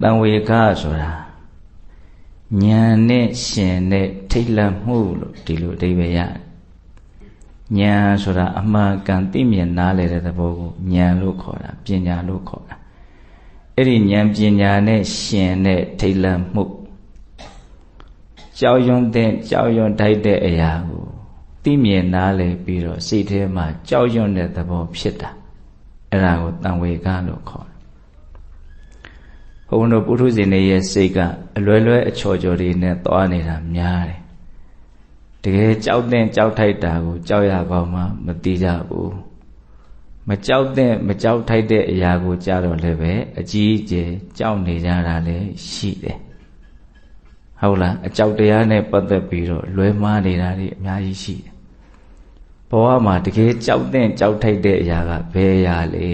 တံဝေကဆိုတာဉာဏ်နဲ့ရှင်တဲ့ထိတ်လန့်မှုလို့ဒီလိုအဓိပ္ပာယ်ရတယ်ဉာဏ်ဆိုတာအမှန်ကန်သိမြင်နားလည်တဲ့သဘောကိုဉာဏ်လို့ခေါ်တာပညာလို့ခေါ်တာအဲ့ဒီဉာဏ်ပညာနဲ့ရှင်တဲ့ထိတ်လန့်မှုကြောက်ရွံ့တဲ့ကြောက်ရွံ့ထိုက်တဲ့အရာကိုသိမြင်နားလည်ပြီးတော့စိတ်ထဲမှာကြောက်ရွံ့တဲ့သဘောဖြစ်တာအဲ့ဒါကိုတံဝေကလို့ခေါ်တယ်ဘုန်းတော်ပုထုဇဉ်တွေရဲ့စိတ်ကအလွယ်လွယ်အချော်ချော်တွေနဲ့သွားနေတာများတယ်တကယ်ကြောက်တဲ့ကြောက်ထိုက်တာကိုကြောက်ရကောင်းမှမသိကြဘူးမကြောက်တဲ့မကြောက်ထိုက်တဲ့အရာကိုကြားတော့လည်းပဲအကြီးအကျယ်ကြောက်နေကြတာလည်းရှိတယ်ဟုတ်လားအကြောက်တရားနဲ့ပတ်သက်ပြီးတော့လွဲမှားနေတာတွေအများကြီးရှိတယ်ဘဝမှာတကယ်ကြောက်တဲ့ကြောက်ထိုက်တဲ့အရာကဘယ်အရာလဲ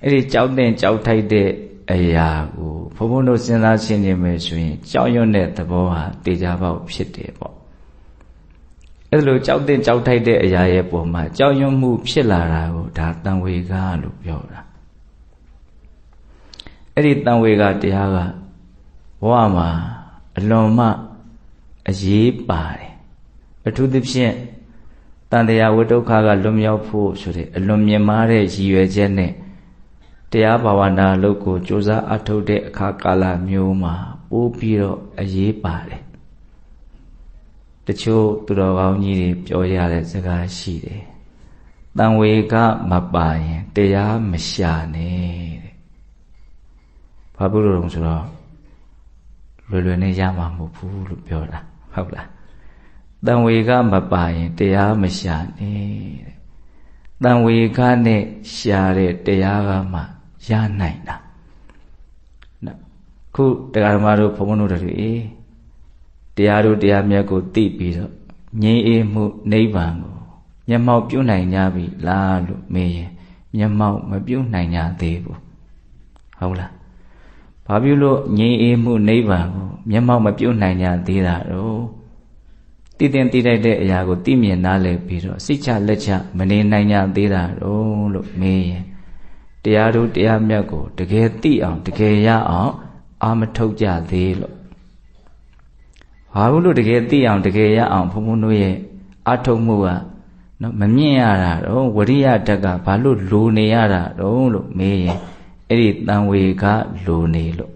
အဲ့ဒီကြောက်တဲ့ကြောက်ထိုက်တဲ့အရာကိုဘုန်းဘုန်းတို့စဉ်းစားရှင်းနေမယ်ဆိုရင်ကြောက်ရွံ့တဲ့သဘောဟာတေချာပေါက်ဖြစ်တယ်ပေါ့အဲ့လိုကြောက်တဲ့ကြောက်ထိုက်တဲ့အရာရဲ့ပုံမှာကြောက်ရွံ့မှုဖြစ်လာတာကိုဒါတံဝေကလို့ပြောတာအဲ့ဒီတံဝေကတရားကဘဝမှာအလွန်မှအရေးပါတယ်အထူးသဖြင့်တန်တရားဝိဒုက္ခကလွတ်မြောက်ဖို့ဆိုတဲ့အလွန်မြင့်မားတဲ့ရည်ရွယ်ချက်နဲ့တရားဘာဝနာလုပ်ကိုကြိုးစားအထောက်တဲ့အခါကာလမျိုးမှာပို့ပြီးတော့အရေးပါတယ်တချို့သူတော်ကောင်းကြီးတွေပြောရတဲ့စကားရှိတယ်တံဝေကမပါရင်တရားမရှာနဲ့တဲ့ဘာဖြစ်လို့လဲဆိုတော့လွယ်လွယ်နဲ့ရမှာမဟုတ်ဘူးလို့ပြောတာဟုတ်လားတံဝေကမပါရင်တရားမရှာနဲ့တဲ့တံဝေကနဲ့ရှာတဲ့တရားကမှရနိုင်တာခုတရားဓမ္မတို့ဘုန်းဘုန်းတို့တွေတရားတို့တရားမြတ်ကိုသိပြီးတော့ငြိမ်းအေးမှုနိဗ္ဗာန်ကိုမျက်မှောက်ပြုနိုင်ကြပြီလားလို့မေးရင်မျက်မှောက်မပြုနိုင်ကြသေးဘူးဟုတ်လားဘာဖြစ်လို့ငြိမ်းအေးမှုနိဗ္ဗာန်ကိုမျက်မှောက်မပြုနိုင်ကြသေးတာတော့သိတဲ့သိတိုက်တဲ့အရာကိုသိမြင်နားလည်ပြီးတော့စိတ်ချလက်ချမနေနိုင်ကြသေးတာတော့လို့မေးရင်တရားတို့တရားမြတ်ကိုတကယ်သိအောင်တကယ်ရအောင်အာမထုတ်ကြသေးလို့ဘာလို့တကယ်သိအောင်တကယ်ရအောင်ဘုံဘုံတို့ရဲ့အာထုတ်မှုကနော်မမြင်ရတာတော့ဝရိယဓာတ်ကဘာလို့လိုနေရတာတော့လို့မေးရင်အဲ့ဒီတံဝေကလိုနေလို့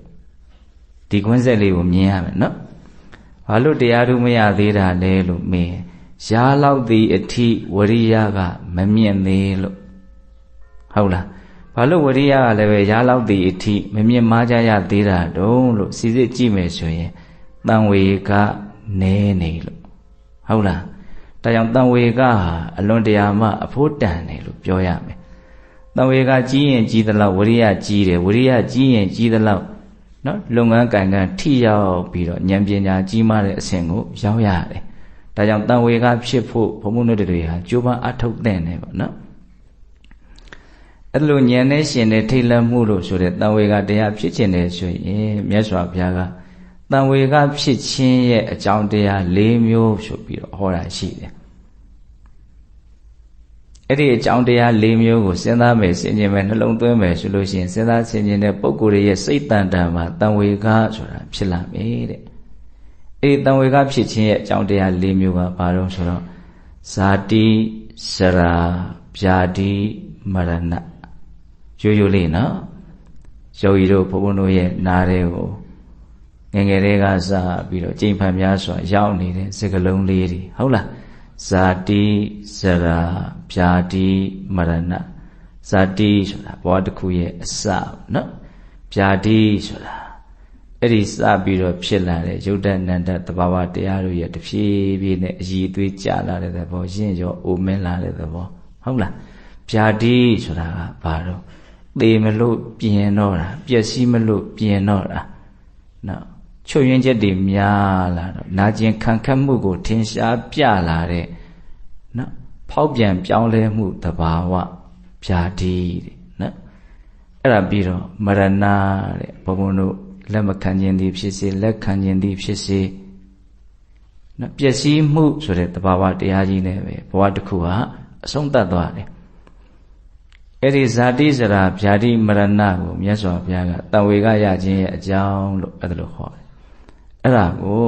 ဒီကွင်းဆက်လေးကိုမြင်ရမယ်နော်ဘာလို့တရားတို့မရသေးတာလဲလို့မေးရင်ရာလောက်သည်အထိဝရိယကမမြင်သေးလို့ဟုတ်လားဘာလို့ဝရိယကလည်းပဲရာလောက်သည်အထိမမြင်မားကြရသေးတာတုံးလို့စီစစ်ကြည့်မယ်ဆိုရင်တံဝေကနဲနေလို့ဟုတ်လားဒါကြောင့်တံဝေကဟာအလွန်တရာမှအဖို့တန်တယ်လို့ပြောရမယ်တံဝေကကြီးရင်ကြီးသလောက်ဝရိယကြီးတယ်ဝရိယကြီးရင်ကြီးသလောက်နော်လုပ်ငန်းကံထိရောက်ပြီးတော့ဉာဏ်ပညာကြီးမားတဲ့အဆင့်ကိုရောက်ရတယ်ဒါကြောင့်တံဝေကဖြစ်ဖို့ဘုံဘုံတို့တွေဟာကြိုးပမ်းအထောက်တဲ့နေပါနော်အဲ့လိုဉာဏ်နဲ့ရှင်တဲ့ထိတ်လန့်မှုလို့ဆိုတဲ့တံဝေကတရားဖြစ်ခြင်းတယ်ဆိုရင်မြတ်စွာဘုရားကတံဝေကဖြစ်ခြင်းရဲ့အကြောင်းတရား၄မျိုးဆိုပြီးတော့ဟောတာရှိတယ်အဲ့ဒီအကြောင်းတရား၄မျိုးကိုစဉ်းစားမယ်ဆင်ခြင်မယ်နှလုံးသွင်းမယ်ဆိုလို့ရှိရင်စဉ်းစားဆင်ခြင်တဲ့ပုဂ္ဂိုလ်ရဲ့စိတ်တန်တန်မှာတံဝေကဆိုတာဖြစ်လာမယ်တဲ့အဲ့ဒီတံဝေကဖြစ်ခြင်းရဲ့အကြောင်းတရား၄မျိုးကဘာလို့ဆိုတော့ဇာတိစရာဗျာတိမရဏရိုးရိုးလေးနော်ယောဂီတို့ဘုန်းဘုန်းတို့ရဲ့နားတွေကိုငယ်ငယ်လေးကစပြီးတော့ကျင့်ဖန်များစွာရောက်နေတဲ့စကလုံးလေးတွေဟုတ်လားဇာတိစရာဗျာတိမရဏဇာတိဆိုတာဘဝတစ်ခုရဲ့အစနော်ဗျာတိဆိုတာအဲ့ဒီစပြီးတော့ဖြစ်လာတဲ့ယုတ်တနန္တသဘာဝတရားတို့ရဲ့တဖြည်းဖြည်းနဲ့အည်အသွေးကျလာတဲ့သဘောရင့်ရောအိုမင်းလာတဲ့သဘောဟုတ်လားဗျာတိဆိုတာကဘာတော့သေမလို့ပြင်တော့တာပျက်စီးမလို့ပြင်တော့တာနော်ချွတ်ယွင်းချက်တွေများလာတော့နာကျင်ခံခတ်မှုကိုထင်ရှားပြလာတဲ့နော်ဖောက်ပြန်ပြောင်းလဲမှုသဘာဝဗျာတိတဲ့နော်အဲ့ဒါပြီးတော့မရဏတဲ့ဘုံဘုံတို့လက်မခံခြင်းသည်ဖြစ်စေလက်ခံခြင်းသည်ဖြစ်စေနော်ပျက်စီးမှုဆိုတဲ့သဘာဝတရားကြီးနဲ့ပဲဘဝတစ်ခုဟာအဆုံးသတ်သွားတယ် အဲ့ဒီဇာတိစရာဗျာတိမရဏကိုမြတ်စွာဘုရားကတံဝေကရခြင်းရဲ့အကြောင်းလို့အဲ့ဒါလိုခေါ်တယ်အဲ့ဒါကို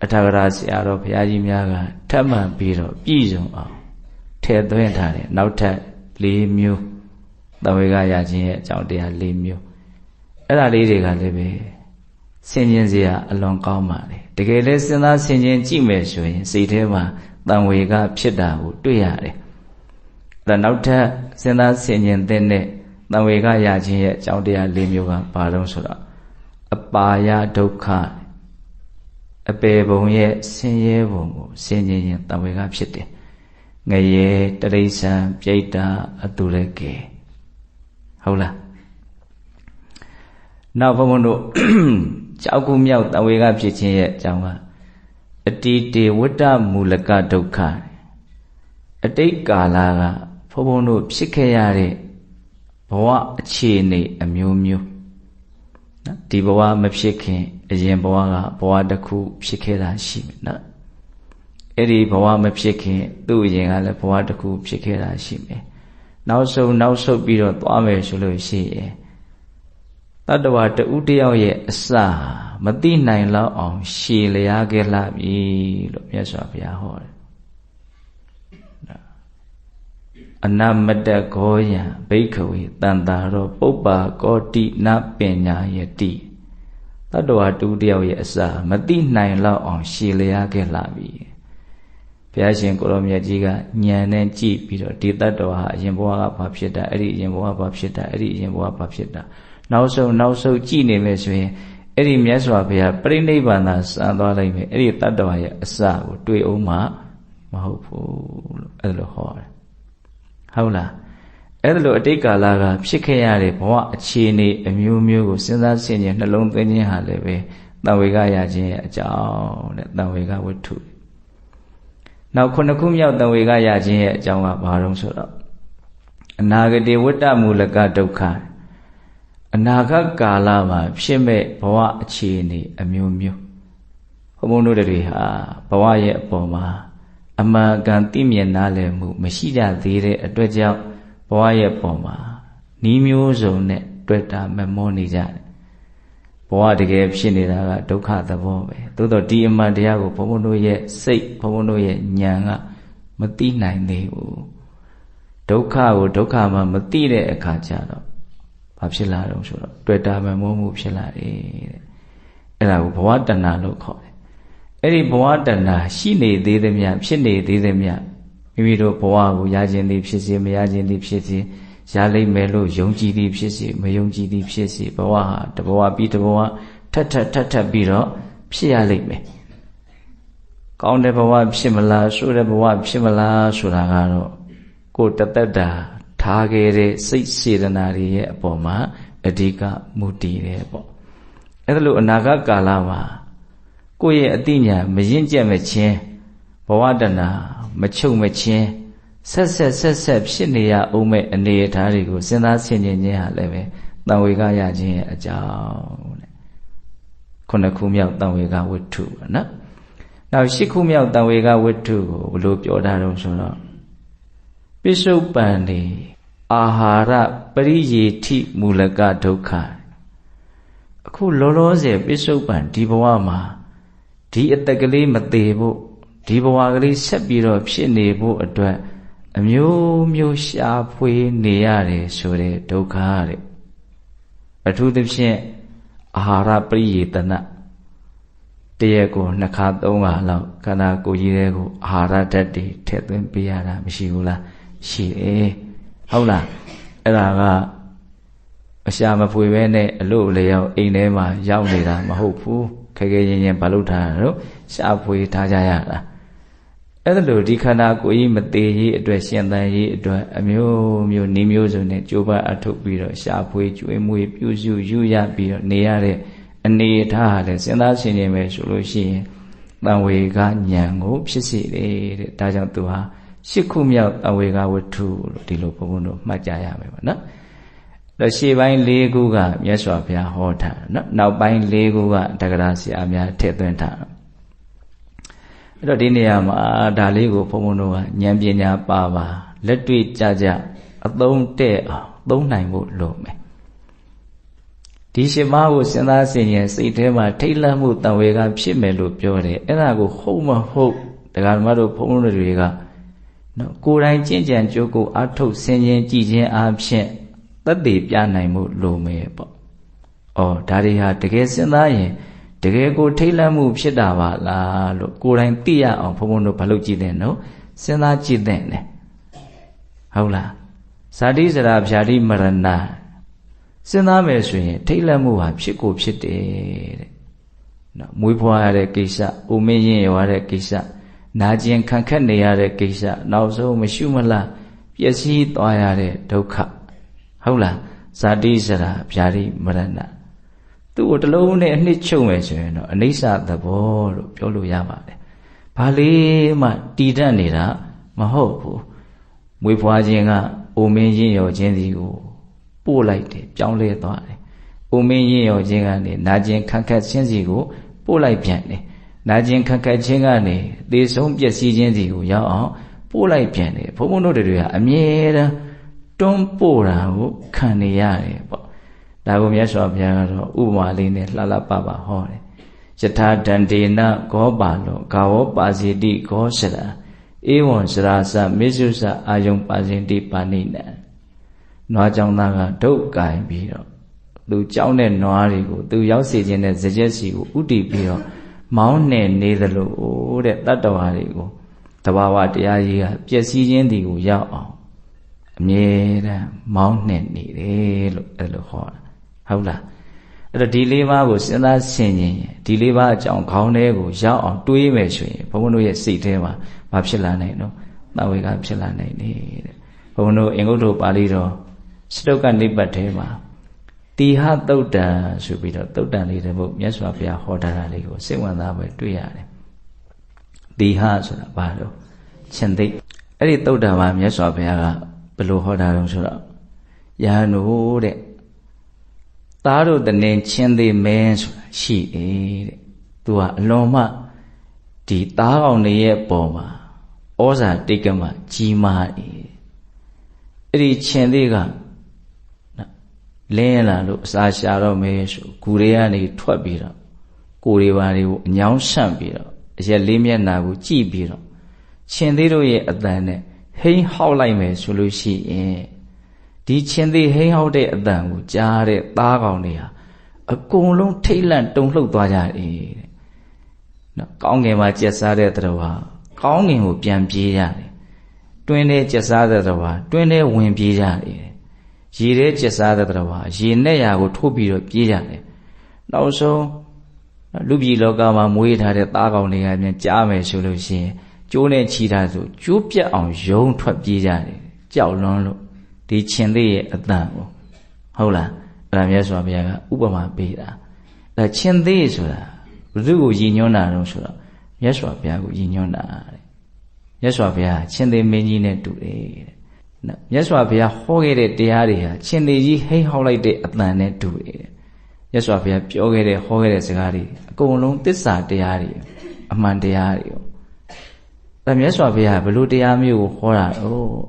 အထာဂရဆရာတော်ဘုရားကြီးများကထပ်မှန်ပြီးတော့ပြည့်စုံအောင်ထည့်သွင်းထားတယ်နောက်ထပ်၄မျိုးတံဝေကရခြင်းရဲ့အကြောင်းတရား၄မျိုးအဲ့ဒါလေးတွေကလည်းပဲဆင်ခြင်စရာအလွန်ကောင်းပါလေတကယ်လဲစဉ်းစားဆင်ခြင်ကြည့်မယ်ဆိုရင်စိတ်ထဲမှာတံဝေကဖြစ်တာကိုတွေ့ရတယ်ဒါနောက်ထပ်စဉ်းစားဆင်ခြင်တဲ့တံဝေကရခြင်းရဲ့အကြောင်းတရား၄မျိုးကဘာလို့ဆိုတော့အပါယဒုက္ခအပေဘုံရဲ့ဆင်းရဲဘုံကိုဆင်ခြင်ရင်တံဝေကဖြစ်တယ်ငရေတရိစ္ဆာန်ပြိတ္တာအတုရကေဟုတ်လားနောက်ဘုန်းတို့ကြောက်ခုမြောက်တံဝေကဖြစ်ခြင်းရဲ့အကြောင်းကအတိတေဝတ္တမူလကဒုက္ခအတိတ်ကာလကဘုန်းတို့ဖြစ်ခဲ့ရတဲ့ဘဝအခြေအနေအမျိုးမျိုးနော်ဒီဘဝမဖြစ်ခင်အရင်ဘဝကဘဝတစ်ခုဖြစ်ခဲ့တာရှိမယ်နော်အဲ့ဒီဘဝမဖြစ်ခင်သူ့အရင်ကလည်းဘဝတစ်ခုဖြစ်ခဲ့တာရှိမယ်နောက်ဆုံးပြီးတော့သွားမယ်ဆိုလို့ရှိရင်တတ္တဝါတဦးတယောက်ရဲ့အစမသိနိုင်လောက်အောင်ရှည်လျားခဲ့လှပြီလို့မြတ်စွာဘုရားဟောတယ်အနမတ္တဂောယံဘိက္ခဝေတန်တာရောပုပ္ပါကောတိနပညာယတိတတ္တဝါတူတယောက်ရဲ့အစမသိနိုင်လောက်အောင်ရှည်လျားခဲ့လှပြီဘုရားရှင်ကိုရောမြတ်ကြီးကဉာဏ်နဲ့ကြည့်ပြီးတော့ဒီတတ္တဝါဟာအရင်ဘဝကဘာဖြစ်တာအဲ့ဒီအရင်ဘဝဘာဖြစ်တာအဲ့ဒီအရင်ဘဝဘာဖြစ်တာနောက်ဆုံးကြည့်နေမယ်ဆိုရင်အဲ့ဒီမြတ်စွာဘုရားပြိဋိဘံသာစံသွားလိုက်မယ်အဲ့ဒီတတ္တဝါရဲ့အစကိုတွေ့အောင်မှမဟုတ်ဘူးလို့အဲ့လိုဟောတယ်ဟုတ်လားအဲ့ဒါလိုအတိတ်ကာလကဖြစ်ခဲ့ရတဲ့ဘဝအခြေအနေအမျိုးမျိုးကိုစဉ်းစားဆင်ခြင်နှလုံးသွင်းခြင်းဟာလည်းပဲတံဝေကရခြင်းရဲ့အကြောင်းတဲ့တံဝေကဝတ္ထုနောက်ခုနှစ်ခုမြောက်တံဝေကရခြင်းရဲ့အကြောင်းကဘာလို့ဆိုတော့အနာဂတိဝတ္တမူလကဒုက္ခအနာဂတ်ကာလမှာဖြစ်မဲ့ဘဝအခြေအနေအမျိုးမျိုးဘုန်းတို့တွေဟာဘဝရဲ့အပေါ်မှာအမှန်ကန်သိမြင်နားလည်မှုမရှိကြသေးတဲ့အတွက်ကြောင့်ဘဝရဲ့ပေါ်မှာဤမျိုးစုံနဲ့တွေ့တာမမောနေကြတယ်ဘဝတကယ်ဖြစ်နေတာကဒုက္ခသဘောပဲသို့တော့ဒီအမှန်တရားကိုဘုန်းတို့ရဲ့စိတ်ဘုန်းတို့ရဲ့ဉာဏ်ကမသိနိုင်သေးဘူးဒုက္ခကိုဒုက္ခမှမသိတဲ့အခါကျတော့ဘာဖြစ်လာတော့ဆိုတော့တွေ့တာမမောမှုဖြစ်လာတယ်တဲ့အဲ့ဒါကိုဘဝတဏှာလို့ခေါ်တယ်အဲ့ဒီဘဝတဏှာရှိနေသေးသမျှဖြစ်နေသေးသမျှမိမိတို့ဘဝကိုရခြင်းသည်ဖြစ်စေမရခြင်းသည်ဖြစ်စေရလိမ့်မယ်လို့ယုံကြည်သည်ဖြစ်စေမယုံကြည်သည်ဖြစ်စေဘဝဟာတဘဝပြီးတဘဝထပ်ပြီးတော့ဖြစ်ရလိမ့်မယ်ကောင်းတဲ့ဘဝဖြစ်မလားဆိုးတဲ့ဘဝဖြစ်မလားဆိုတာကတော့ကိုယ်တသက်တာထားခဲ့တဲ့စိတ်စေတနာတွေရဲ့အပေါ်မှာအဓိကမူတည်တယ်ပေါ့အဲ့ဒါလို့အနာဂတ်ကာလမှာကိုယ့်ရဲ့အသိဉာဏ်မရင့်ကျက်မချင်းဘဝတဏှာမချုပ်မချင်းဆက်ဖြစ်နေရအောင်မဲ့အနေအထားတွေကိုစဉ်းစားဆင်ခြင်ခြင်းဟာလည်းပဲတံဝေကရခြင်းရဲ့အကြောင်းတဲ့ခုနှစ်ခုမြောက်တံဝေကဝတ္ထုပေါ့နော်နောက်ရှစ်ခုမြောက်တံဝေကဝတ္ထုကိုဘယ်လိုပြောထားတော့ဆိုတော့ပိစုပန်နေအာဟာရပရိယေထိမူလကဒုက္ခအခုလောလောဆယ်ပိစုပန်ဒီဘဝမှာဒီအတက်ကလေးမသေးဖို့ဒီဘဝကလေးဆက်ပြီးတော့ဖြစ်နေဖို့အတွက်အမျိုးမျိုးရှားဖွေနေရတယ်ဆိုတဲ့ဒုက္ခတဲ့အထူးသဖြင့်အာဟာရပရိယေတနာတရက်ကို2ခါ3ခါလောက်ခန္ဓာကိုယ်ကြီးတွေကိုအာဟာရဓာတ်တွေထည့်သွင်းပေးရတာမရှိဘူးလားရှိတယ်ဟုတ်လားအဲ့ဒါကအရှာမဖွေပဲနဲ့အလို့လျောက်အိမ်ထဲမှာရောက်နေတာမဟုတ်ဘူးခဲခဲရင်ရင်ဘာလို့ထားတာတော့ရှာဖွေထားကြရတာအဲ့ဒါလို့ဒီခန္ဓာကိုယ်ကြီးမသေးရေးအတွက်ရှင်သန်ရေးအတွက်အမျိုးမျိုးနေမျိုးစုံနဲ့ကြိုးပမ်းအထုတ်ပြီးတော့ရှာဖွေကျွေးမွေးပြုစုယူရပြီးတော့နေရတဲ့အနေအထားဟာလည်းစဉ်းစားဆင်ခြင်မယ်ဆိုလို့ရှိရင်တံဝေကဉာဏ်ကိုဖြစ်စေတယ်တဲ့ဒါကြောင့်သူဟာရှစ်ခုမြောက်တံဝေကဝတ္ထုလို့ဒီလိုဘုန်းဘုန်းတို့မှတ်ကြရမယ်ပေါ့နော်အဲ့ရှေ့ပိုင်း၄ခုကမြတ်စွာဘုရားဟောထားနော်နောက်ပိုင်း၄ခုကတက္ကရာဆရာများထည့်သွင်းထားအဲ့တော့ဒီနေရာမှာဒါလေးကိုဘုန်းဘုန်းတို့ကဉာဏ်ပညာပါလက်တွေ့ကြအ အသုံးတဲ့အောင်သုံးနိုင်ဖို့လိုမယ်ဒီရှင်းပါးကိုစဉ်းစားဆင်ခြင်စိတ်ထဲမှာထိတ်လန့်မှုတံဝေကဖြစ်မယ်လို့ပြောတယ်အဲ့ဒါကိုဟုတ်မဟုတ်တရားဓမ္မတို့ဘုန်းဘုန်းတွေကနော်ကိုယ်တိုင်ကျင့်ကြံကြိုးကိုအထုတ်ဆင်ခြင်ကြည်ခြင်းအပြင်သက်သေပြနိုင်မှုလိုမယ်ပေါ့။အော်ဒါတွေဟာတကယ်စဉ်းစားရင်တကယ်ကိုထိတ်လန့်မှုဖြစ်တာပါလားလို့ကိုယ်တိုင်သိရအောင်ဘုန်းဘုန်းတို့ဘာလို့ကြည့်တဲ့နော်စဉ်းစားကြည့်တဲ့နဲ့ဟုတ်လားဇာတိစရာဖြာတိမရဏစဉ်းစားမယ်ဆိုရင်ထိတ်လန့်မှုဟာဖြစ်ကိုဖြစ်တယ်တဲ့နော်မွေးဖွားရတဲ့ကိစ္စအိုမင်းရင်ရွာတဲ့ကိစ္စနာကျင်ခံခက်နေရတဲ့ကိစ္စနောက်ဆုံးမရှုမလားပျက်စီးသွားရတဲ့ဒုက္ခဟုတ်လားဇာတိစရာဖြာတိမရဏသူ့ကိုတလုံးနဲ့အနှစ်ချုပ်မယ်ဆိုရင်တော့အနိစ္စသဘောလို့ပြောလို့ရပါတယ်ဘာလေးမှတည်တတ်နေတာမဟုတ်ဘူးမွေးဖွားခြင်းကအိုမင်းရင်ရောခြင်းစီကိုပို့လိုက်တယ်ပြောင်းလဲသွားတယ်အိုမင်းရင်ရောခြင်းကနေနာကျင်ခံခက်ခြင်းစီကိုပို့လိုက်ပြန်တယ်နာကျင်ခက်ခက်ခြင်းကနေသေဆုံးပျက်စီးခြင်းစီကိုရောက်အောင်ပို့လိုက်ပြန်တယ်ဘုန်းဘုန်းတို့တွေကအမြဲတမ်းတွန်းပို့တာကိုခံနေရတယ်ပေါ့ဒါကိုမြတ်စွာဘုရားကတော့ဥပမာလေးနဲ့လှလှပပဟောတယ်ယထာဒန္တေနဂောပါလောဂါဝောပါစီတိဂောစရာဧဝံစရာစမေစုစအာယုံပါစဉ်တိပါဏိနံနွားကြောင့်သားကဒုက္ကင်ပြီးတော့သူကြောင်းတဲ့နွားတွေကိုသူရောက်စေခြင်းတဲ့ဇကြက်စီကိုဥတည်ပြီးတော့မောင်းနှင်နေသလိုတဲ့တတ္တဝါတွေကိုတဘာဝတရားကြီးကပျက်စီးခြင်းဒီကိုရောက်အောင်အမြဲတမ်းမောင်းနှင်နေတယ်လို့အဲ့လိုဟောတာဟုတ်လားအဲ့တော့ဒီလေးပါးကိုစဉ်းစားဆင်ခြင်ဒီလေးပါးအကြောင်းခေါင်းထဲကိုရောက်အောင်တွေးမယ်ဆိုရင်ဘုန်းဘုန်းတို့ရဲ့စိတ်ထဲမှာမဖြစ်လာနိုင်တော့သဝေကဖြစ်လာနိုင်တယ်တဲ့ဘုန်းဘုန်းတို့အင်္ဂုတ္တပါဠိတော်စတုတ်ကနိပတ်ထဲမှာတိဟသုတ်တံဆိုပြီးတော့သုတ်တံလေးတပုဒ်မြတ်စွာဘုရားဟောထားတာလေးကိုစိတ်ဝင်စားပဲတွေ့ရတယ်တိဟဆိုတာဘာလို့ရှင်သိအဲ့ဒီသုတ်တံမှာမြတ်စွာဘုရားကဘယ်လိုဟောတာလဲဆိုတော့ယဟန်တို့တဲ့သားတို့တနေချင်းသေးမင်းဆိုတာရှိတယ်တဲ့သူကအလွန်မှဒီသားကောင်တွေရဲ့ပေါ်မှာဩဇာတိတ်ကမှကြီးမားတယ်အဲ့ဒီချင်းသေးကလင်းလာလို့အစာရှာတော့မဲဆိုဂူတွေကနေထွက်ပြီးတော့ကိုယ်တွေပါတွေကိုအညောင်းဆန့်ပြီးတော့အရက်လေးမျက်နာကိုကြည့်ပြီးတော့ချင်းသေးတို့ရဲ့အတန်နဲ့ဟိန်းဟောက်လိုက်မယ်ဆိုလို့ရှိရင်ဒီချင်းသေးဟိန်းဟောက်တဲ့အတန်ကိုကြားတဲ့သားကောင်တွေဟာအကုန်လုံးထိတ်လန့်တုန်လှုပ်သွားကြတယ်တဲ့နော်ကောင်းကင်မှာကျက်စားတဲ့တတော်ဟာကောင်းကင်ကိုပြန်ပြေးရတယ်တွင်းထဲကျက်စားတဲ့တတော်ဟာတွင်းထဲဝင်ပြေးကြတယ်ရေထဲကျက်စားတဲ့တတော်ဟာရေနဲ့ရာကိုထိုးပြီးတော့ပြေးကြတယ်နောက်ဆုံးလူပြည်လောကမှာမွေးထားတဲ့သားကောင်တွေကပြန်ကြားမယ်ဆိုလို့ရှိရင်ကျိုးနဲ့ချီတာဆိုကျိုးပြတ်အောင်ယုံထွက်ပြေးကြတယ်ကြောက်လွန်းလို့ဒီချင်းသေးရဲ့အတန်ကိုဟုတ်လားအဲ့ဒါမြတ်စွာဘုရားကဥပမာပေးတာဒါချင်းသေးဆိုတာဘုသူ့ကိုရည်ညွှန်းတာတော့ဆိုတော့မြတ်စွာဘုရားကိုရည်ညွှန်းတာတဲ့မြတ်စွာဘုရားချင်းသေးမင်းကြီးနဲ့တူတယ်တဲ့နော်မြတ်စွာဘုရားဟောခဲ့တဲ့တရားတွေဟာချင်းသေးကြီးဟိန်းဟောက်လိုက်တဲ့အတန်နဲ့တူတယ်မြတ်စွာဘုရားပြောခဲ့တဲ့ဟောခဲ့တဲ့စကားတွေအကုန်လုံးသစ္စာတရားတွေအမှန်တရားတွေဒါမြတ်စွာဘုရားဘယ်လိုတရားမျိုးကိုဟောတာ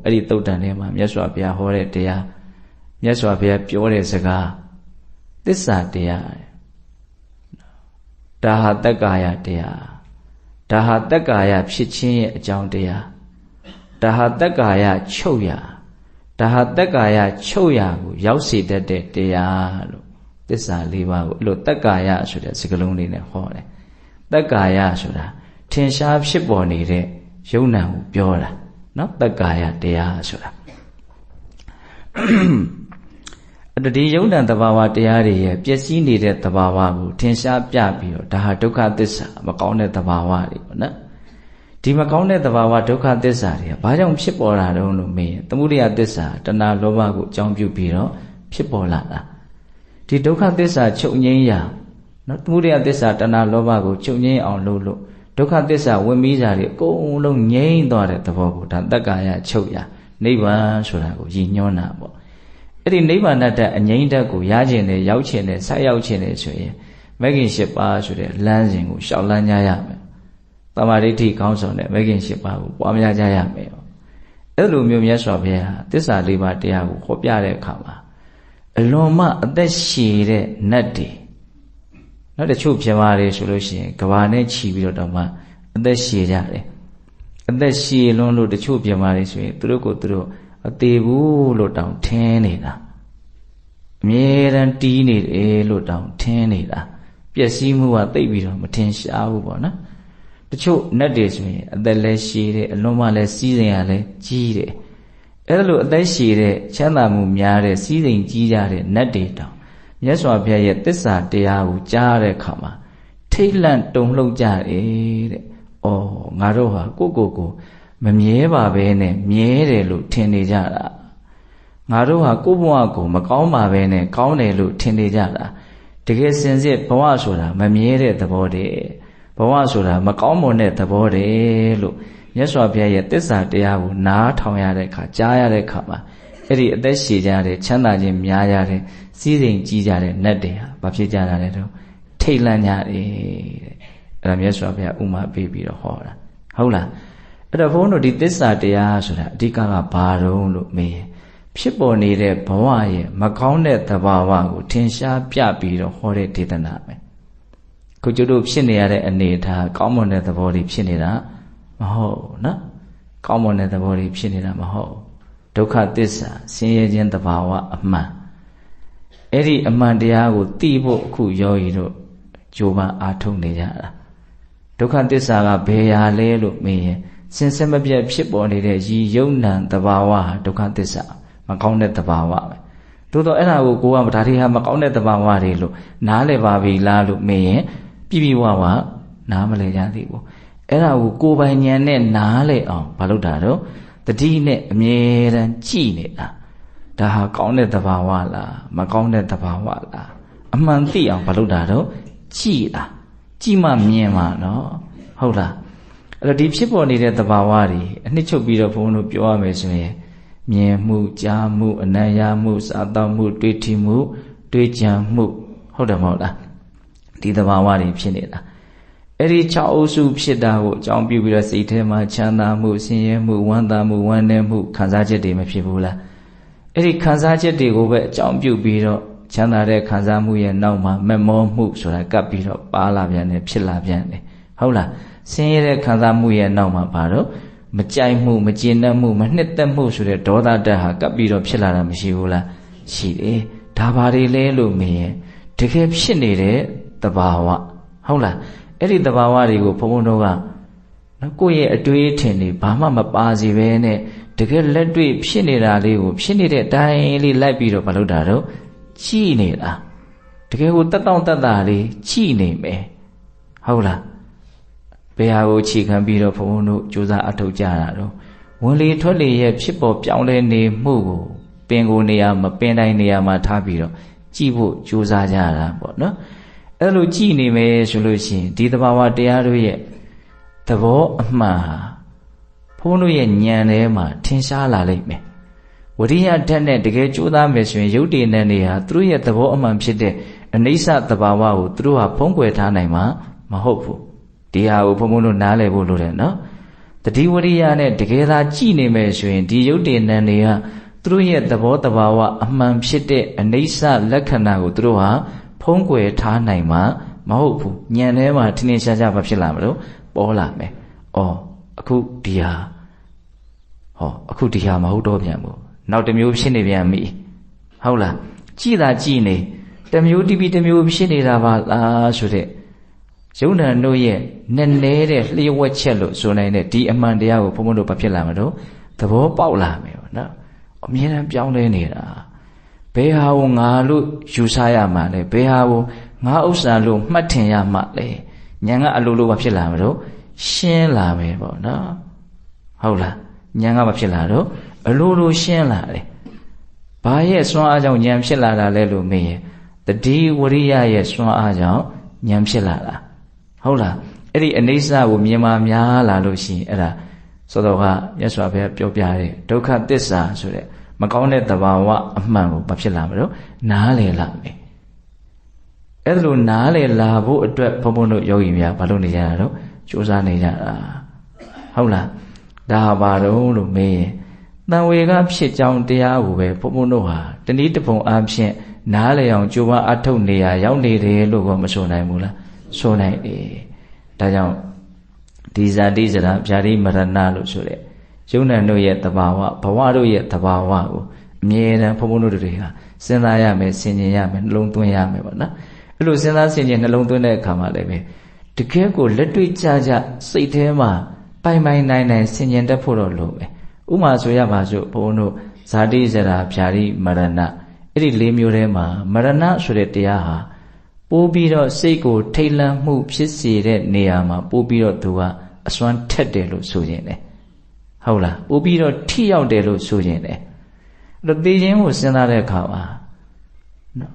အဲ့ဒီသုတ်တန်ထဲမှာမြတ်စွာဘုရားဟောတဲ့တရားမြတ်စွာဘုရားပြောတဲ့စကားသစ္စာတရားဒါဟာတက္ကာယတရားဒါဟာတက္ကာယဖြစ်ခြင်းရဲ့အကြောင်းတရားဒါဟာတက္ကာယချုပ်ရာဒါဟာတက္ကာယချုပ်ရာကိုရောက်စေတတ်တဲ့တရားလို့သစ္စာ၄ပါးကိုအဲ့လိုတက္ကာယဆိုတဲ့စကားလုံးလေးနဲ့ဟောတယ်တက္ကာယဆိုတာထင်ရှားဖြစ်ပေါ်နေတဲ့ယုံနာကိုပြောတာနော်တက္ကာယတရားဆိုတာအဲ့ဒီယုံနာတဘာဝတရားတွေရဲ့ပျက်စီးနေတဲ့တဘာဝကိုထင်ရှားပြပြီးတော့ဒါဟာဒုက္ခသစ္စာမကောင်းတဲ့တဘာဝတွေပေါ့နော်ဒီမကောင်းတဲ့တဘာဝဒုက္ခသစ္စာတွေကဘာကြောင့်ဖြစ်ပေါ်လာတုံးလို့မေးရင်သမုဒယသစ္စာတဏှာလောဘကိုအကြောင်းပြုပြီးတော့ဖြစ်ပေါ်လာတာဒီဒုက္ခသစ္စာချုပ်ငြိမ်းရာနော်သမုဒယသစ္စာတဏှာလောဘကိုချုပ်ငြိမ်းအောင်လုပ်လို့ဒုက္ခသစ္စာဝင်ပြီးစားတွေအကုန်လုံးငြိမ်းသွားတဲ့သဘောကိုဒါတက္ကာယချုပ်ရာနိဗ္ဗာန်ဆိုတာကိုရည်ညွှန်းတာပေါ့အဲ့ဒီနိဗ္ဗာန်တတ်အငြိမ်းတက်ကိုရခြင်းနဲ့ရောက်ခြင်းနဲ့ဆက်ရောက်ခြင်းနဲ့ဆိုရင်မဂ္ဂင်၈ပါးဆိုတဲ့လမ်းစဉ်ကိုရှောက်လန်းကြရမယ်သမာဓိဋ္ဌိကောင်းဆောင်တဲ့မဂ္ဂင်၈ပါးကိုပွားများကြရမယ် အဲ့လိုမျိုးမြတ်စွာဘုရားသစ္စာလေးပါးတရားကိုဟောပြတဲ့အခါမှာအလွန်မှအသက်ရှည်တဲ့နတ်တွေနောက်တချို့ပြမာတွေဆိုလို့ရှိရင်ကဘာနဲ့ခြီးပြီးတော့မှအသက်ရှည်ကြတယ်အသက်ရှည်လွန်းလို့တချို့ပြမာတွေဆိုရင်သူတို့ကိုသူတို့အသေးဘူးလို့တောင်ထင်းနေတာအမြဲတမ်းတီးနေတယ်လို့တောင်ထင်းနေတာပျက်စီးမှုကသိပ်ပြီးတော့မထင်ရှားဘူးပေါ့နော်တချို့နတ်တွေဆိုရင်အသက်လည်းရှည်တယ်အလွန်မှလည်းစီးစိမ်ရလည်းကြီးတယ်အဲ့လိုအသက်ရှည်တဲ့ချမ်းသာမှုများတဲ့စီးစိမ်ကြီးကြတဲ့နတ်တွေတောင်မြတ်စွာဘုရားရဲ့သစ္စာတရားကိုကြားတဲ့အခါမှာထိတ်လန့်တုန်လှုပ်ကြတယ်တဲ့။အော်ငါတို့ဟာကိုမမြဲပါပဲနဲ့မြဲတယ်လို့ထင်နေကြတာ။ငါတို့ဟာကိုယ့်ဘဝကိုမကောင်းပါပဲနဲ့ကောင်းတယ်လို့ထင်နေကြတာ။တကယ်စင်စစ်ဘဝဆိုတာမမြဲတဲ့သဘောတည်းဘဝဆိုတာမကောင်းမွန်တဲ့သဘောတည်းလို့မြတ်စွာဘုရားရဲ့သစ္စာတရားကိုနားထောင်ရတဲ့အခါကြားရတဲ့အခါမှာအဲ့ဒီအသက်ရှည်ကြတဲ့ချမ်းသာခြင်းများရတဲ့စီးစိမ်ကြီးကြတဲ့နတ်တွေဟာဘာဖြစ်ကြတာလဲတော့ထိတ်လန့်ကြတယ်တဲ့အဲ့ဒါမြတ်စွာဘုရားဥမာပေးပြီးတော့ဟောတာဟုတ်လားအဲ့တော့ဘုန်းတို့ဒီသစ္စာတရားဆိုတာအဓိကကဘာတုံးလို့မေးရင်ဖြစ်ပေါ်နေတဲ့ဘဝရဲ့မကောင်းတဲ့သဘာဝကိုထင်ရှားပြပြီးတော့ဟောတဲ့ဒေသနာပဲခုကျတို့ဖြစ်နေရတဲ့အနေအထားကောင်းမွန်တဲ့သဘောတွေဖြစ်နေတာမဟုတ်နော်ကောင်းမွန်တဲ့သဘောတွေဖြစ်နေတာမဟုတ်ဒုက္ခသစ္စာဆင်းရဲခြင်းသဘာဝအမှန်အဲ့ဒီအမှန်တရားကိုသိဖို့အခုယောဂီတို့ကြိုးပမ်းအားထုတ်နေကြတာဒုက္ခသစ္စာကဘယ်ဟာလဲလို့မေးရင်စင်စစ်မပြတ်ဖြစ်ပေါ်နေတဲ့ရည်ယုံနံသဘာဝဟာဒုက္ခသစ္စာမကောင်းတဲ့သဘာဝပဲသို့တော့အဲ့ဒါကိုကိုကဒါတွေဟာမကောင်းတဲ့သဘာဝတွေလို့နားလည်ပါပြီလားလို့မေးရင်ပြပြဝဝနားမလည်ကြသေးဘူးအဲ့ဒါကိုကိုယ်ပိုင်ဉာဏ်နဲ့နားလည်အောင်မလုပ်တာတော့တတိနဲ့အမြဲတမ်းကြည်နေတာဒါဟာကောင်းတဲ့သဘာဝလားမကောင်းတဲ့သဘာဝလားအမှန်သိအောင်မလုပ်တာတော့ကြည်တာကြည်မှမြင်မှာနော်ဟုတ်လားအဲ့တော့ဒီဖြစ်ပေါ်နေတဲ့သဘာဝတွေအနှစ်ချုပ်ပြီးတော့ဘုန်းတို့ပြောရမယ်ဆိုရင်မြင်မှုကြားမှုအနံ့ရမှုစားတော့မှုတွေးထီမှုတွေးကြံမှုဟုတ်တယ်မဟုတ်လားဒီသဘာဝတွေဖြစ်နေတာအဲ့ဒီ6အုပ်စုဖြစ်တာကိုအကြောင်းပြုပြီးတော့စိတ်ထဲမှာချမ်းသာမှုဆင်းရဲမှုဝမ်းသာမှုဝမ်းနည်းမှုခံစားချက်တွေမဖြစ်ဘူးလားအဲ့ဒီခံစားချက်တွေကိုပဲအကြောင်းပြုပြီးတော့ချမ်းသာတဲ့ခံစားမှုရဲ့နောက်မှာမမောမှုဆိုတာကပ်ပြီးတော့ပါလာပြန်တယ်ဖြစ်လာပြန်တယ်ဟုတ်လားဆင်းရဲတဲ့ခံစားမှုရဲ့နောက်မှာဘာတော့မကြိုက်မှုမကျေနပ်မှုမနှစ်သက်မှုဆိုတဲ့ဒေါသတက်ဟာကပ်ပြီးတော့ဖြစ်လာတာမရှိဘူးလားရှိတယ်ဒါဘာတွေလဲလို့မေးရင်တကယ်ဖြစ်နေတဲ့သဘာဝဟုတ်လားအဲ့ဒီသဘာဝတွေကိုဘုံဘုံတို့ကနော်ကိုယ့်ရဲ့အတွေးထင်တွေဘာမှမပါစီပဲနဲ့တကယ်လက်တွေ့ဖြစ်နေတာလေးကိုဖြစ်နေတဲ့အတိုင်းလေးလိုက်ပြီးတော့မလုပ်တာတော့ကြည်နေတာတကယ်ကိုတက်တောင့်တက်တာလေးကြည်နေမယ်ဟုတ်လားဘယ်ဟာကိုခြေခံပြီးတော့ဘုံဘုံတို့ကြိုးစားအထောက်ကြတာတော့ဝင်လေထွက်လေရဲ့ဖြစ်ပေါ်ပြောင်းလဲနေမှုကိုပင်ကိုနေရာမပင်တိုင်းနေရာမှာထားပြီးတော့ကြည်ဖို့ကြိုးစားကြတာပေါ့နော်အဲ့လိုကြည်နေမယ်ဆိုလို့ရှိရင်ဒီသဘာဝတရားတို့ရဲ့သဘောအမှန်ဟာဘုန်းတို့ရဲ့ဉာဏ်ထဲမှာထင်ရှားလာလိမ့်မယ်ဝရိယဓာတ်နဲ့တကယ်ကြိုးစားမယ်ဆိုရင်ယုတ်တည်နေနေဟာသူတို့ရဲ့သဘောအမှန်ဖြစ်တဲ့အနိစ္စသဘာဝကိုသူတို့ဟာဖုံးကွယ်ထားနိုင်မှာမဟုတ်ဘူးဒီဟာကိုဘုန်းဘုန်းတို့နားလည်ဖို့လိုတယ်နော်တတိဝရိယနဲ့တကယ်သာကြည်နေမယ်ဆိုရင်ဒီယုတ်တည်နေနေဟာသူတို့ရဲ့သဘောသဘာဝအမှန်ဖြစ်တဲ့အနိစ္စလက္ခဏာကိုသူတို့ဟာဖုံးကွယ်ထားနိုင်မှာမဟုတ်ဘူးဉာဏ်ထဲမှာထင်ထင်ရှားရှားမဖြစ်လာမလို့ပေါ်လာမယ်။အော်အခုဒီဟာအခုဒီဟာမဟုတ်တော့ပြန်ဘူး။နောက်တစ်မျိုးဖြစ်နေပြန်ပြီ။ဟုတ်လား။ကြည်သာကြည်နေတစ်မျိုးတီးပြီးတစ်မျိုးဖြစ်နေတာပါလားဆိုတဲ့ယုံနာတို့ရဲ့နည်းနည်းတဲ့လျှို့ဝှက်ချက်လို့ဆိုနိုင်တဲ့ဒီအမှန်တရားကိုဘုံဘုံတို့ဘာဖြစ်လာမလို့သဘောပေါက်လာမယ်ပေါ့နော်။အမြဲတမ်းပြောင်းလဲနေတာ။ဘယ်ဟာကိုငါလို့ယူဆရမှာလဲဘယ်ဟာကိုငါဥစ္စာလို့မှတ်ထင်ရမှာလဲဉာဏ်ကအလိုလိုဘာဖြစ်လာမလို့ရှင်းလာမယ်ပေါ့နော်ဟုတ်လားဉာဏ်ကဘာဖြစ်လာတော့အလိုလိုရှင်းလာတယ်ဘာရဲ့စွမ်းအားကြောင့်ဉာဏ်ဖြစ်လာတာလဲလို့မေးရင်တတိဝရိယရဲ့စွမ်းအားကြောင့်ဉာဏ်ဖြစ်လာတာဟုတ်လားအဲ့ဒီအနိစ္စကိုမြင်မှများလာလို့ရှိရင်အဲ့ဒါသောတော်ကမြတ်စွာဘုရားပြောပြတဲ့ဒုက္ခသစ္စာဆိုတဲ့မကောင်းတဲ့သဘာဝအမှန်ကိုမဖြစ်လာမလို့နားလည်လာမယ်အဲ့ဒါလိုနားလည်လာဖို့အတွက်ဘုံဘုံတို့ယောဂီများဘာလို့နေကြတာတော့ကြိုးစားနေကြတာဟုတ်လားဒါဟာဘာလို့လို့မေးရင် တန်ဝေကဖြစ်ကြောင်းတရားကိုပဲဘုန်းဘုန်းတို့ဟာတနည်းတစ်ပုံအားဖြင့်နားလည်အောင်ကြိုးပမ်းအထောက်နေရရောက်နေတယ်လို့ကမဆိုနိုင်ဘူးလားဆိုနိုင်တယ်ဒါကြောင့်ဒီဇာတိဇရာဗျာတိမရဏလို့ဆိုတဲ့ယုံ nant တို့ရဲ့သဘာဝဘဝတို့ရဲ့သဘာဝကိုအမြဲတမ်းဘုန်းဘုန်းတို့တွေဟာစဉ်းစားရမယ်ဆင်ခြင်ရမယ်နှလုံးသွင်းရမယ်ပေါ့နော်အဲ့လိုစဉ်းစားဆင်ခြင်နှလုံးသွင်းတဲ့အခါမှာလည်းပဲတကယ်ကိုလက်တွေ့ကြကြစိတ်ထဲမှာပိုင်ပိုင်နိုင်နိုင်ဆင်ခြင်တတ်ဖို့တော့လိုပဲဥမာဆိုရပါစို့ဘုန်းတို့ဇာတိဇရာဗျာတိမရဏအဲ့ဒီ၄မျိုးထဲမှာမရဏဆိုတဲ့တရားဟာပိုးပြီးတော့စိတ်ကိုထိတ်လန့်မှုဖြစ်စေတဲ့နေရာမှာပိုးပြီးတော့သူကအစွမ်းထက်တယ်လို့ဆိုရင်တယ်ဟုတ်လားပိုးပြီးတော့ထိရောက်တယ်လို့ဆိုရင်တယ်အဲ့တော့သိခြင်းကိုစဉ်းစားတဲ့အခါမှာနော်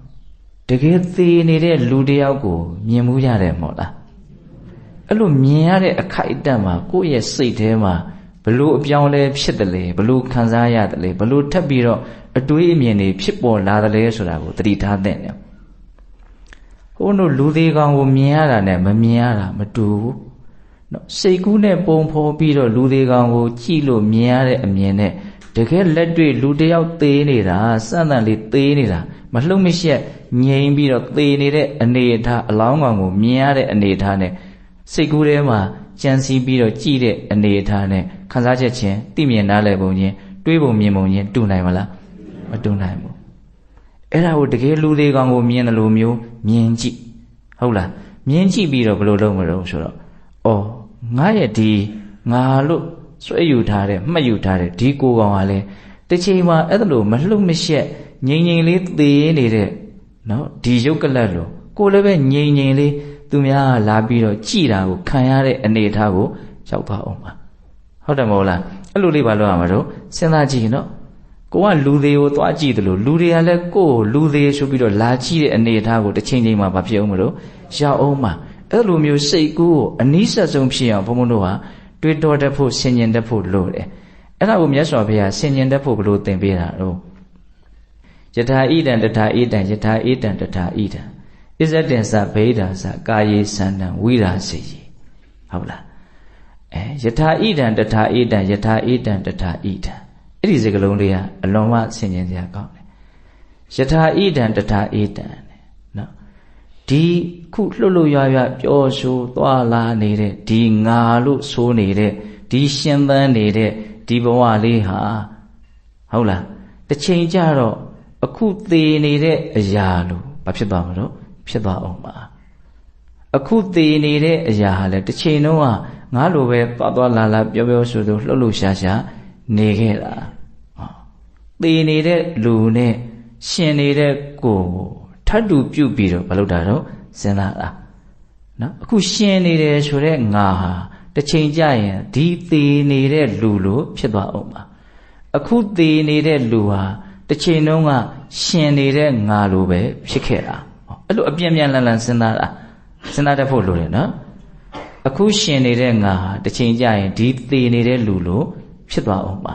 တကယ်သိနေတဲ့လူတစ်ယောက်ကိုမြင်မှုရတယ်မို့လားအဲ့လိုမြင်ရတဲ့အခိုက်အတန့်မှာကိုယ့်ရဲ့စိတ်ထဲမှာဘလို့အပြောင်းလဲဖြစ်တယ်လေဘလို့ခံစားရတယ်လေဘလို့ထပ်ပြီးတော့အတွေးအမြင်တွေဖြစ်ပေါ်လာတယ်လေဆိုတာကိုသတိထားသင့်တယ်ဟိုတို့လူသေးကောင်ကိုမြင်ရတာနဲ့မမြင်ရတာမတူဘူးနော်စိတ်ကူးနဲ့ပုံဖော်ပြီးတော့လူသေးကောင်ကိုကြည့်လို့မြင်ရတဲ့အမြင်နဲ့တကယ်လက်တွေ့လူတစ်ယောက်သေးနေတာစမ်းသပ်လေးသေးနေတာမလှုပ်မရှက်ငြိမ်ပြီးတော့သေးနေတဲ့အနေအထားအလောင်းကောင်ကိုမြင်ရတဲ့အနေအထားနဲ့စိတ်ကူးထဲမှာကြံစည်ပြီးတော့ကြည့်တဲ့အနေအထားနဲ့ခံစားချက်ချင်းသိမြင်နားလည်ပုံချင်းတွေးပုံမြင်ပုံချင်းတူနိုင်မလားမတူနိုင်ဘူးအဲ့ဒါကိုတကယ်လူသေးကောင်ကိုမြင်တယ်လို့မျိုးမြင်ကြည့်ဟုတ်လားမြင်ကြည့်ပြီးတော့ဘယ်လိုလုပ်မလို့ဆိုတော့အော်ငါရဲ့ဒီငါလို့ဆွဲယူထားတဲ့မှတ်ယူထားတဲ့ဒီကိုယ်ကောင်ကလည်းတစ်ချိန်မှာအဲ့ဒါလို့မလှုပ်မရှက်ငြိမ်ငြိမ်လေးသေးနေတဲ့နော်ဒီရုပ်ကလတ်လို့ကိုယ်လည်းပဲငြိမ်ငြိမ်လေးသူများလာပြီးတော့ကြည်တာကိုခံရတဲ့အနေအထားကိုရောက်သွားအောင်ပါဟုတ်တယ်မဟုတ်လားအဲ့လိုလေးပါလို့ရမှာတော့စဉ်းစားကြည့်နော်ကိုကလူသေးကိုသွားကြည့်တယ်လို့လူတွေကလည်းကိုယ်လူသေးဆိုပြီးတော့လာကြည့်တဲ့အနေအထားကိုတစ်ချိန်ချိန်မှာမဖြစ်အောင်မလို့ရောက်အောင်ပါအဲ့လိုမျိုးစိတ်ကူးကိုအနည်းဆက်ဆုံးဖြစ်အောင်ဘုန်းဘုန်းတို့ဟာတွေးတောတတ်ဖို့ဆင်ញင်တတ်ဖို့လိုတယ်အဲ့ဒါကိုမြတ်စွာဘုရားဆင်ញင်တတ်ဖို့ဘယ်လိုသင်ပေးတာတော့ယထာဣဒံတထာဣဒံယထာဣဒံတထာဣဒံဣဇတင်္စဗေဒာစကာယေသန္တံဝိရာစေယဟုတ်လားယထာဣဒံတထာဣဒံယထာဣဒံတထာဣဒံအဲ့ဒီစကားလုံးလေးကအလွန်မှဆင်ញင်စရာကောင်းတယ်ယထာဣဒံတထာဣဒံနော်ဒီခုလှုပ်လှုပ်ရွရွပျော်ဆိုးသွားလာနေတဲ့ဒီငါလို့ဆိုနေတဲ့ဒီရှင်သန်နေတဲ့ဒီဘဝလေးဟာဟုတ်လားတစ်ချိန်ကျတော့အခုသေနေတဲ့အရာလို့ဘာဖြစ်သွားမှာတော့ဖြစ်သွားအောင်ပါအခုသေနေတဲ့အရာဟာလည်းတစ်ချိန်လုံးကငါလိုပဲသွားလာလာပျော်ပျော်ဆိုဆိုလှုပ်လှုပ်ရှားရှားနေခဲ့တာသေနေတဲ့လူနဲ့ရှင်နေတဲ့ကိုယ်ထပ်တူပြုတ်ပြီးတော့မလုပ်တာတော့စဉ်းစားတာနော်အခုရှင်နေတယ်ဆိုတဲ့ငါဟာတစ်ချိန်ကျရင်ဒီသေနေတဲ့လူလို့ဖြစ်သွားအောင်ပါအခုသေနေတဲ့လူဟာတစ်ချိန်လုံးကရှင်နေတဲ့ငါလိုပဲဖြစ်ခဲ့တာအဲ့လိုအပြင်းပြင်းလန်လန်စဉ်းစားတာစဉ်းစားတတ်ဖို့လိုတယ်နော်အခုရှင်နေတဲ့ငါဟာတစ်ချိန်ကျရင်ဒီသေနေတဲ့လူလို့ဖြစ်သွားအောင်ပါ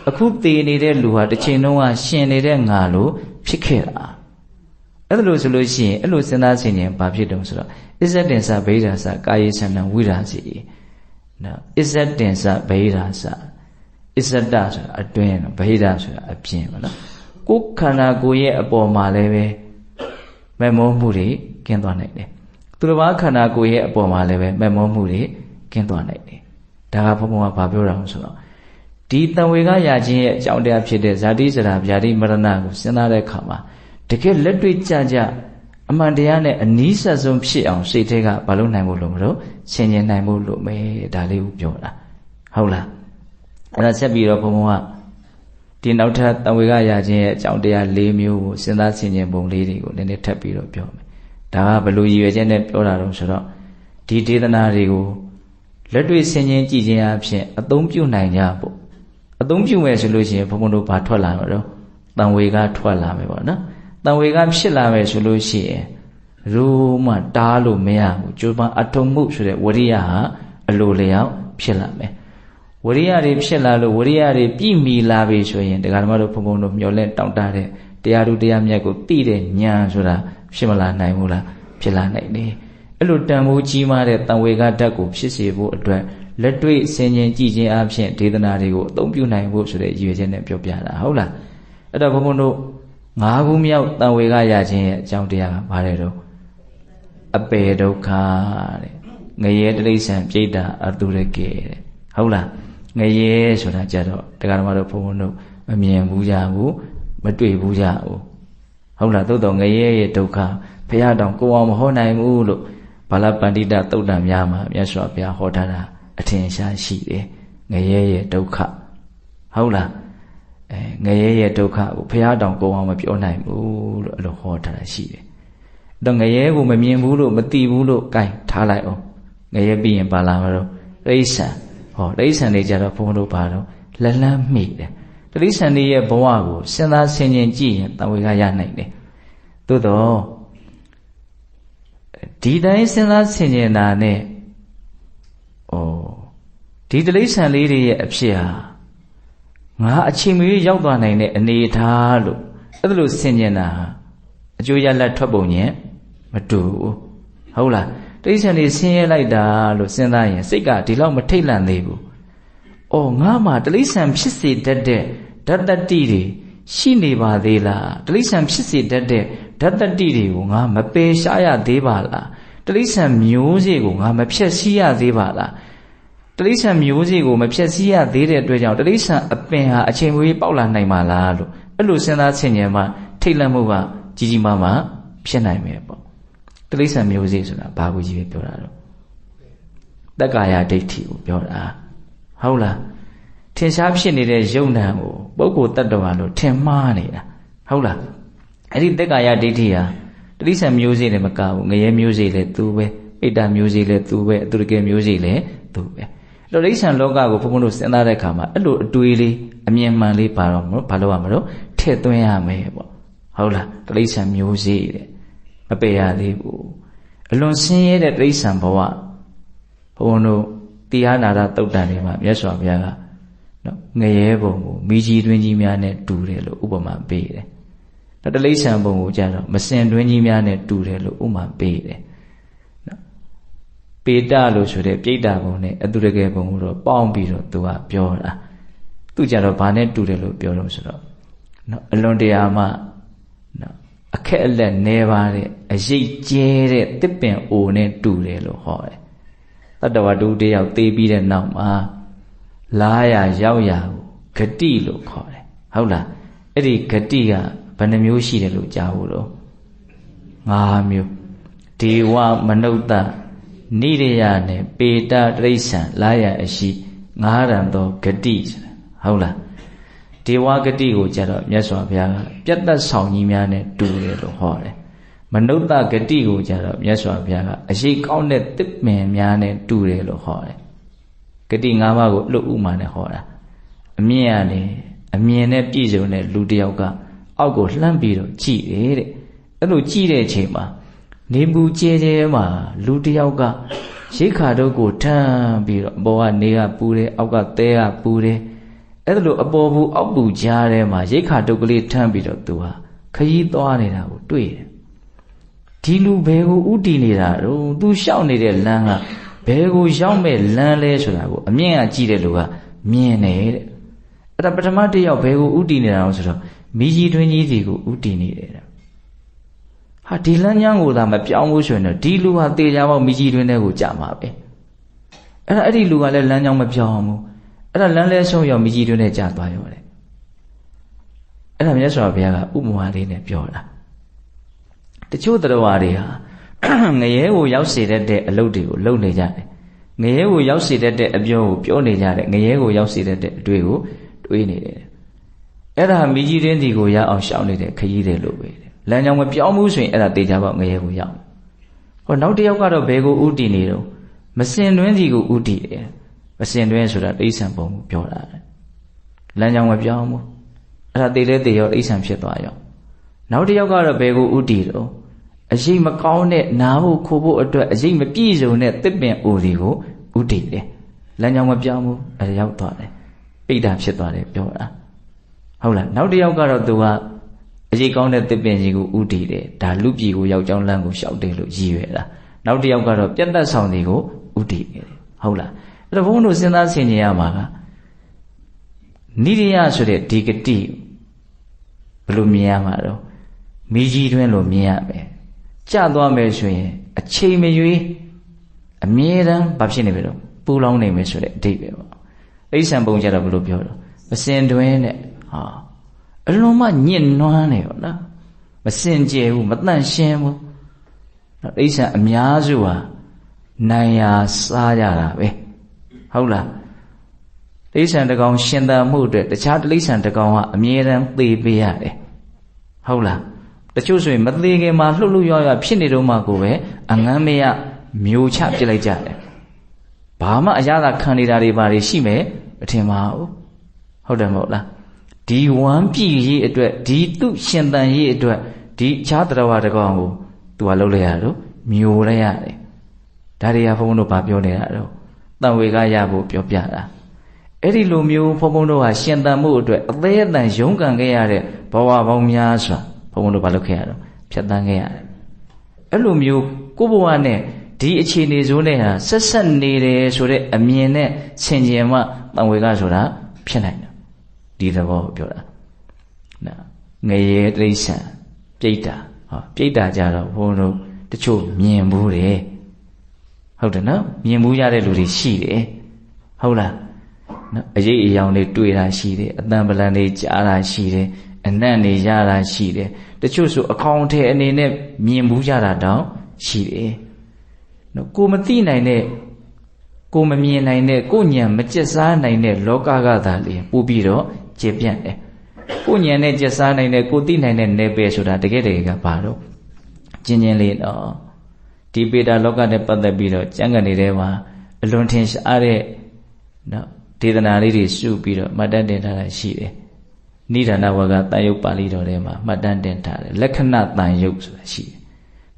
အခုသေနေတဲ့လူဟာတစ်ချိန်လုံးကရှင်နေတဲ့ငါလိုဖြစ်ခဲ့တာအဲ့ဒါလို့ဆိုလို့ရှိရင်အဲ့လိုစဉ်းစားဆင်ခြင်ဘာဖြစ်တုံးဆိုတော့ဣဇတင်္စဗေဒာစကာယေသန္တံဝိရာစေနော်ဣဇတင်္စဗေဒာစဣဇတဆိုတာအတွင်းဗေဒာဆိုတာအပြင်ပေါ့နော်ကိုယ်ခန္ဓာကိုယ်ရဲ့အပေါ်မှာလည်းပဲမဲ့မောမှုတွေကင်းသွားနိုင်တယ်သူတစ်ပါးခန္ဓာကိုယ်ရဲ့အပေါ်မှာလည်းပဲမဲ့မောမှုတွေကင်းသွားနိုင်တယ်ဒါကဘုံဘုံကဘာပြောတာလဲဆိုတော့ဒီတံဝေကရာခြင်းရဲ့အကြောင်းတရားဖြစ်တဲ့ဇာတိဇရာဗျာတိမရဏကိုစဉ်းစားတဲ့အခါမှာတကယ်လက်တွေ့ကြကြအမှန်တရားနဲ့အနီးဆက်ဆုံးဖြစ်အောင်စိတ်ထဲကမလုပ်နိုင်ဘူးလို့မလို့ဆင်ញင်နိုင်ဖို့လို့မယ်ဒါလေးကိုပြောတာဟုတ်လားအဲ့ဒါဆက်ပြီးတော့ဘုံဘုံကဒီနောက်ထပ်တံဝေကရာခြင်းရဲ့အကြောင်းတရား၄မျိုးကိုစဉ်းစားဆင်ញင်ပုံလေးတွေကိုနည်းနည်းထပ်ပြီးတော့ပြောမယ်ဒါကဘယ်လိုရည်ရွယ်ချက်နဲ့ပြောတာတော့ဆိုတော့ဒီဒေသနာတွေကိုလက်တွေ့ဆင်ញင်ကြည့်ခြင်းအပြင်အသုံးပြုနိုင်ကြဖို့အသုံးပြုမယ်ဆိုလို့ရှိရင်ဘုံဘုံတို့ဘာထွက်လာမှာတော့တံဝေကထွက်လာမယ်ပေါ့နော်တံဝေကဖြစ်လာမယ်ဆိုလို့ရှိရင်ရိုးမှတားလို့မရဘူးကြိုးပမ်းအထုံမှုဆိုတဲ့ဝရိယဟာအလိုလျောက်ဖြစ်လာမယ်ဝရိယတွေဖြစ်လာလို့ဝရိယတွေပြည့်မီလာပြီဆိုရင်တရားဓမ္မတို့ဘုံဘုံတို့မျှော်လင့်တောင့်တတဲ့တရားတို့တရားမြတ်ကိုသိတဲ့ဉာဏ်ဆိုတာဖြစ်မလာနိုင်ဘူးလားဖြစ်လာနိုင်တယ်အဲ့လိုတန်ဖိုးကြီးမားတဲ့တံဝေကဓာတ်ကိုဖြစ်စေဖို့အတွက် လက်တွေ့ဆင်ခြင်ကြည့်ခြင်းအပြင်ဒေသနာတွေကိုအသုံးပြုနိုင်ဖို့ဆိုတဲ့ရည်ရွယ်ချက်နဲ့ပြောပြတာဟုတ်လားအဲ့တော့ဘုန်းဘုန်းတို့၅ခုမြောက်တန်ဝေကရခြင်းရဲ့အကြောင်းတရားကဘာလဲတော့အပေဒုက္ခတဲ့ငရဲတိရစ္ဆာန်ပြိတ္တာအတုရကေတဲ့ဟုတ်လားငရဲဆိုတာကြတော့တရားဓမ္မတို့ဘုန်းဘုန်းတို့မမြင်ဘူးကြဘူးမတွေ့ဘူးကြဘူးဟုတ်လားသို့တော်ငရဲရဲ့ဒုက္ခဘုရားတောင်ကိုယ်အောင်မဟောနိုင်ဘူးလို့ဘာလပန္တိတသုတ်တံများမှာမြတ်စွာဘုရားဟောထားတာအထင်ရှားရှိတယ်ငရဲရဲ့ဒုက္ခဟုတ်လားငရဲရဲ့ဒုက္ခကိုဘုရားတောင်ကိုယ်အောင်မပြောနိုင်ဘူးလို့အဲ့လိုဟောထားတာရှိတယ်အဲ့တော့ငရဲကိုမမြင်ဘူးလို့မသိဘူးလို့ကြိုင်ထားလိုက်အောင်ငရဲပြီးရင်ပါလာမှာတော့တိရစ္ဆာန်ဟောတိရစ္ဆာန်တွေကြတော့ဘုန်းတို့ပါတော့လက်လန်းမိတယ်တိရစ္ဆာန်တွေရဲ့ဘဝကိုစဉ်းစားဆင်ခြင်ကြည့်ရင်တဝေကရနိုင်တယ်သို့တော့ဒီတိုင်းစဉ်းစားဆင်ခြင်တာနဲ့ဒီတိရစ္ဆာန်လေးတွေရဲ့အဖြစ်ဟာငါအချိန်မီရောက်သွားနိုင်တဲ့အနေအထားလို့အဲ့ဒါလို့ဆင်ခြင်တာအကျိုးရလဒ်ထွက်ပုံညင်မတူဘူးဟုတ်လားတိရစ္ဆာန်တွေဆင်းရဲလိုက်တာလို့စဉ်းစားရင်စိတ်ကဒီလောက်မထိတ်လန့်သေးဘူး။အော်ငါမှတိရစ္ဆာန်ဖြစ်စေတတ်တဲ့ဓာတ်တတိတွေရှိနေပါသေးလား။တိရစ္ဆာန်ဖြစ်စေတတ်တဲ့ဓာတ်တတိတွေကိုငါမပယ်ရှားရသေးပါလား။တိရစ္ဆာန်မျိုးစေ့ကိုငါမဖြတ်စည်းရသေးပါလား။တိရစ္ဆာန်မျိုးစေ့ကိုမဖြတ်စည်းရသေးတဲ့အတွက်ကြောင့်တိရစ္ဆာန်အပင်ဟာအချိန်မွေးပေါက်လာနိုင်ပါလားလို့အဲ့လိုစဉ်းစားဆင်ခြင်မှထိတ်လန့်မှုကကြီးကြီးမားမားဖြစ်နိုင်မယ်ပေါ့။တိရစ္ဆာန်မျိုးစေ့ဆိုတာဘာကိုကြီးပဲပြောတာတော့တက္ကာယဒိဋ္ဌိကိုပြောတာဟုတ်လားထင်ရှားဖြစ်နေတဲ့ယုံနံကိုပုဂ္ဂိုလ်တ attva လို့ထင်မှားနေတာဟုတ်လားအဲ့ဒီတက္ကာယဒိဋ္ဌိဟာတိရစ္ဆာန်မျိုးစေ့လည်းမကဘူးငရဲမျိုးစေ့လည်းသူပဲဣတ္တမျိုးစေ့လည်းသူပဲအတုရကေမျိုးစေ့လည်းသူပဲအဲ့တော့တိရစ္ဆာန်လောကကိုဘုန်းဘုန်းတို့စဉ်းစားတဲ့အခါမှာအဲ့လိုအတွေးလေးအမြင်မှန်လေးပါတော့မလို့ဘာလို့ရမလို့ထည့်သွင်းရမယ်ပေါ့ဟုတ်လားတိရစ္ဆာန်မျိုးစေ့တဲ့မပယ်ရသေးဘူးအလွန်ဆင်းရဲတဲ့တိရစ္ဆာန်ဘဝဘုန်းတို့တရားနာရသုတ်တန်တွေမှာမြတ်စွာဘုရားကနော်ငရဲဘုံကိုမိကြီးတွင်းကြီးများနဲ့တူတယ်လို့ဥပမာပေးတယ်။ဒါတိရစ္ဆာန်ဘုံကိုကြတော့မစင်တွင်းကြီးများနဲ့တူတယ်လို့ဥပမာပေးတယ်။နော်ပေတလို့ဆိုတဲ့ပြိတ္တာဘုံနဲ့အတုရကေဘုံကိုတော့ပေါင်းပြီးတော့သူကပြောတာ။သူကြတော့ဘာနဲ့တူတယ်လို့ပြောလို့ဆိုတော့နော်အလွန်တရာမှနော်အခက်အလက်နေပါတဲ့အရေးကျဲတဲ့တစ်ပင်အိုနဲ့တူတယ်လို့ဟောတယ်တတ္တဝတ္ထုတယောက်သေပြီးတဲ့နောက်မှာလာရရောက်ရကိုဂတိလို့ခေါ်တယ်ဟုတ်လားအဲ့ဒီဂတိကဘယ်နှမျိုးရှိတယ်လို့ကြားဘူးတော့၅မျိုးဒေဝမနုဿနိရိယနဲ့ပေတတိရစ္ဆာန်လာရအရှိ၅ရံသောဂတိဟုတ်လားဒေဝဂတိကိုကြတော့မြတ်စွာဘုရားကပြတ်သက်ဆောင်ကြီးများနဲ့တူတယ်လို့ဟောတယ်မနုဿဂတိကိုကြတော့မြတ်စွာဘုရားကအရှိကောင်းတဲ့တစ်ပင်များနဲ့တူတယ်လို့ဟောတယ်ဂတိ၅ပါးကိုလှုပ်ဥမာနဲ့ဟောတာအမြင်ရတယ်အမြင်နဲ့ပြည့်စုံတဲ့လူတစ်ယောက်ကအောက်ကိုလှမ်းပြီးတော့ကြည့်တယ်တဲ့အဲ့လိုကြည့်တဲ့အချိန်မှာနေပူကျဲကျဲမှာလူတစ်ယောက်ကရိတ်ခါတော့ကိုထမ်းပြီးတော့အပေါ်ကနေကပူတယ်အောက်ကသဲကပူတယ်အဲ့ဒါလိုအပေါ်ဘူးအောက်ပူကြားထဲမှာရိတ်ခါတုတ်ကလေးထမ်းပြီးတော့သူဟာခရီးသွားနေတာကိုတွေ့တယ်ဒီလူဘယ်ကိုဥတည်နေတာတော့သူရှောက်နေတဲ့လမ်းကဘယ်ကိုရောက်မဲ့လမ်းလဲဆိုတာကိုအမြင်ကကြည့်တဲ့လူကမြင်တယ်တဲ့အဲ့ဒါပထမတစ်ယောက်ဘယ်ကိုဥတည်နေတာလဲဆိုတော့မိကြီးတွင်းကြီးစီကိုဥတည်နေတယ်ဟာဒီလမ်းကြောင်းကိုသာမပြောင်းဘူးဆိုရင်တော့ဒီလူဟာတေချာပေါက်မိကြီးတွင်းထဲကိုကြာမှာပဲအဲ့ဒီလူကလည်းလမ်းကြောင်းမပြောင်းဘူးအဲ့ဒါလမ်းလဲဆုံးရောက်မိကြီးတွင်းထဲကြာသွားရောတဲ့အဲ့ဒါမြတ်စွာဘုရားကဥပမာလေးနဲ့ပြောတာတချို့တရားတွေဟာငရဲကိုရောက်စေတတ်တဲ့အလုပ်တွေကိုလုပ်နေကြတယ်ငရဲကိုရောက်စေတတ်တဲ့အပြောကိုပြောနေကြတယ်ငရဲကိုရောက်စေတတ်တဲ့အတွေ့ကိုတွေးနေတယ်အဲ့ဒါမိကြီးတွင်းစီကိုရအောင်ရှောင်နေတဲ့ခရီးတွေလို့ပဲလမ်းကြောင်းမပြောင်းဘူးဆိုရင်အဲ့ဒါတေချာပေါက်ငရဲကိုရောက်ဟောနောက်တစ်ယောက်ကတော့ဘယ်ကိုဥတည်နေတော့မစင်တွင်းစီကိုဥတည်တယ်မစင်တွင်းဆိုတာတိဋ္ဌံပုံကိုပြောတာလမ်းကြောင်းမပြောင်းဘူးအဲ့ဒါတေလဲတေရောတိဋ္ဌံဖြစ်သွားရောနောက်တစ်ယောက်ကတော့ဘယ်ကိုဥတည်တော့အရေးမကောင်းတဲ့နာဖို့ခိုးဖို့အတွက်အရေးမပြည့်စုံတဲ့တစ်ပင်အိုဒီကိုဥတည်တယ်လမ်းကြောင်းမပြောင်းဘူးအဲ့ဒါရောက်သွားတယ်ပိဋ္ဌာဖြစ်သွားတယ်ပြောတာဟုတ်လားနောက်တစ်ယောက်ကတော့သူကအရေးကောင်းတဲ့တစ်ပင်ကြီးကိုဥတည်တယ်ဒါလူပြည်ကိုရောက်ကြောင်းလမ်းကိုရှောက်တယ်လို့ရည်ရွယ်တာနောက်တစ်ယောက်ကတော့ပြတ်သက်ဆောင်တွေကိုဥတည်နေတယ်ဟုတ်လား အဲ့ဒါဘုန်းတို့စဉ်းစားဆင်ခြင်ရမှာကနိရိယဆိုတဲ့ဒီဂတိဘယ်လိုမြင်ရမှာတော့မိကြီးတွင်လို့မြင်ရမယ်ကြသွားမယ်ဆိုရင်အချိန်မရွေးအမြဲတမ်းဘာဖြစ်နေပြီတော့ပူလောင်နေမယ်ဆိုတဲ့အဓိပ္ပာယ်ပေါ့အိဋ္ဌံပုံကြတော့ဘယ်လိုပြောတော့မစင်တွင်နဲ့ဟာအလုံးမညစ်နွမ်းနေရောနော်မစင်ကြယ်ဘူးမတန့်ရှင်းဘူးနော်အိဋ္ဌံအများစုဟာနိုင်ရာစားကြတာပဲဟုတ်လားတိဋ္ဌံတကောင်ရှင်သန်မှုအတွက်တခြားတိဋ္ဌံတကောင်ကအမြဲတမ်းသေပေးရတယ်ဟုတ်လားတချို့ဆိုရင်မသေးခင်မှာလှုပ်လှုပ်ရွရွဖြစ်နေတော့မှကိုပဲအငမ်းမရမျိုးချပြစ်လိုက်ကြတယ်ဘာမှအရသာခံနေတာတွေဘာတွေရှိမယ်မထင်ပါဘူးဟုတ်တယ်မဟုတ်လားဒီဝမ်းပြည့်ရေးအတွက်ဒီသူ့ရှင်သန်ရေးအတွက်ဒီခြားတရားဝတကောင်ကိုသူကလှုပ်လိုက်ရတော့မျိုးလိုက်ရတယ်ဒါတွေကဘုန်းဘုန်းတို့ဗာပြောနေတာတော့တန်ဝေကရဖို့ပြောပြတာအဲ့ဒီလိုမျိုးဘုန်းဘုန်းတို့ဟာရှင်သန်မှုအတွက်အသေးအတန်ရုန်းကန်ခဲ့ရတဲ့ဘဝပေါင်းများစွာဘုန်းဘုန်းတို့ဘာလုပ်ခဲ့ရတော့ဖြတ်သန်းခဲ့ရတယ်အဲ့လိုမျိုးကိုယ့်ဘဝနဲ့ဒီအခြေအနေဆိုးနဲ့ဟာဆက်ဆက်နေတယ်ဆိုတဲ့အမြင်နဲ့ဆင်ခြင်မှတန်ဝေကဆိုတာဖြစ်နိုင်တယ်ဒီသဘောကိုပြောတာနော်ငရေတိဋ္ဌံပြိတ္တာဟောပြိတ္တာကြတော့ဘုန်းတို့တချို့မြင်ဘူးတယ်ဟုတ်တယ်နော်မြင်ဘူးရတဲ့လူတွေရှိတယ်ဟုတ်လားနော်အရေးအယောင်တွေတွေ့တာရှိတယ်အတန်ပလန်တွေကြားတာရှိတယ်အနံ့တွေရတာရှိတယ်တချို့ဆိုအခေါင်ထဲအနေနဲ့မြင်ဘူးကြတာတောင်ရှိတယ်နော်ကိုမသိနိုင်တဲ့ကိုမမြင်နိုင်တဲ့ကိုဉာဏ်မကျက်စားနိုင်တဲ့လောကကသာလေပို့ပြီးတော့ကျေပြန့်တယ်ကိုဉာဏ်နဲ့ကျက်စားနိုင်တဲ့ကိုသိနိုင်တဲ့နယ်ပယ်ဆိုတာတကယ်ကဘာတော့ကျဉ်းချင်းလေးတော့ဒီပေတာလောကနဲ့ပတ်သက်ပြီးတော့ကျမ်းဂန်နေတဲ့မှာအလွန်ထင်ရှားတဲ့နော်ဒေသနာလေးတွေစုပြီးတော့မှတ်တမ်းတင်ထားတာရှိတယ်နိဒာနဝကတန်ယုတ်ပါဠိတော်ထဲမှာမှတ်တမ်းတင်ထားတယ်လက္ခဏာတန်ယုတ်ဆိုတာရှိတယ်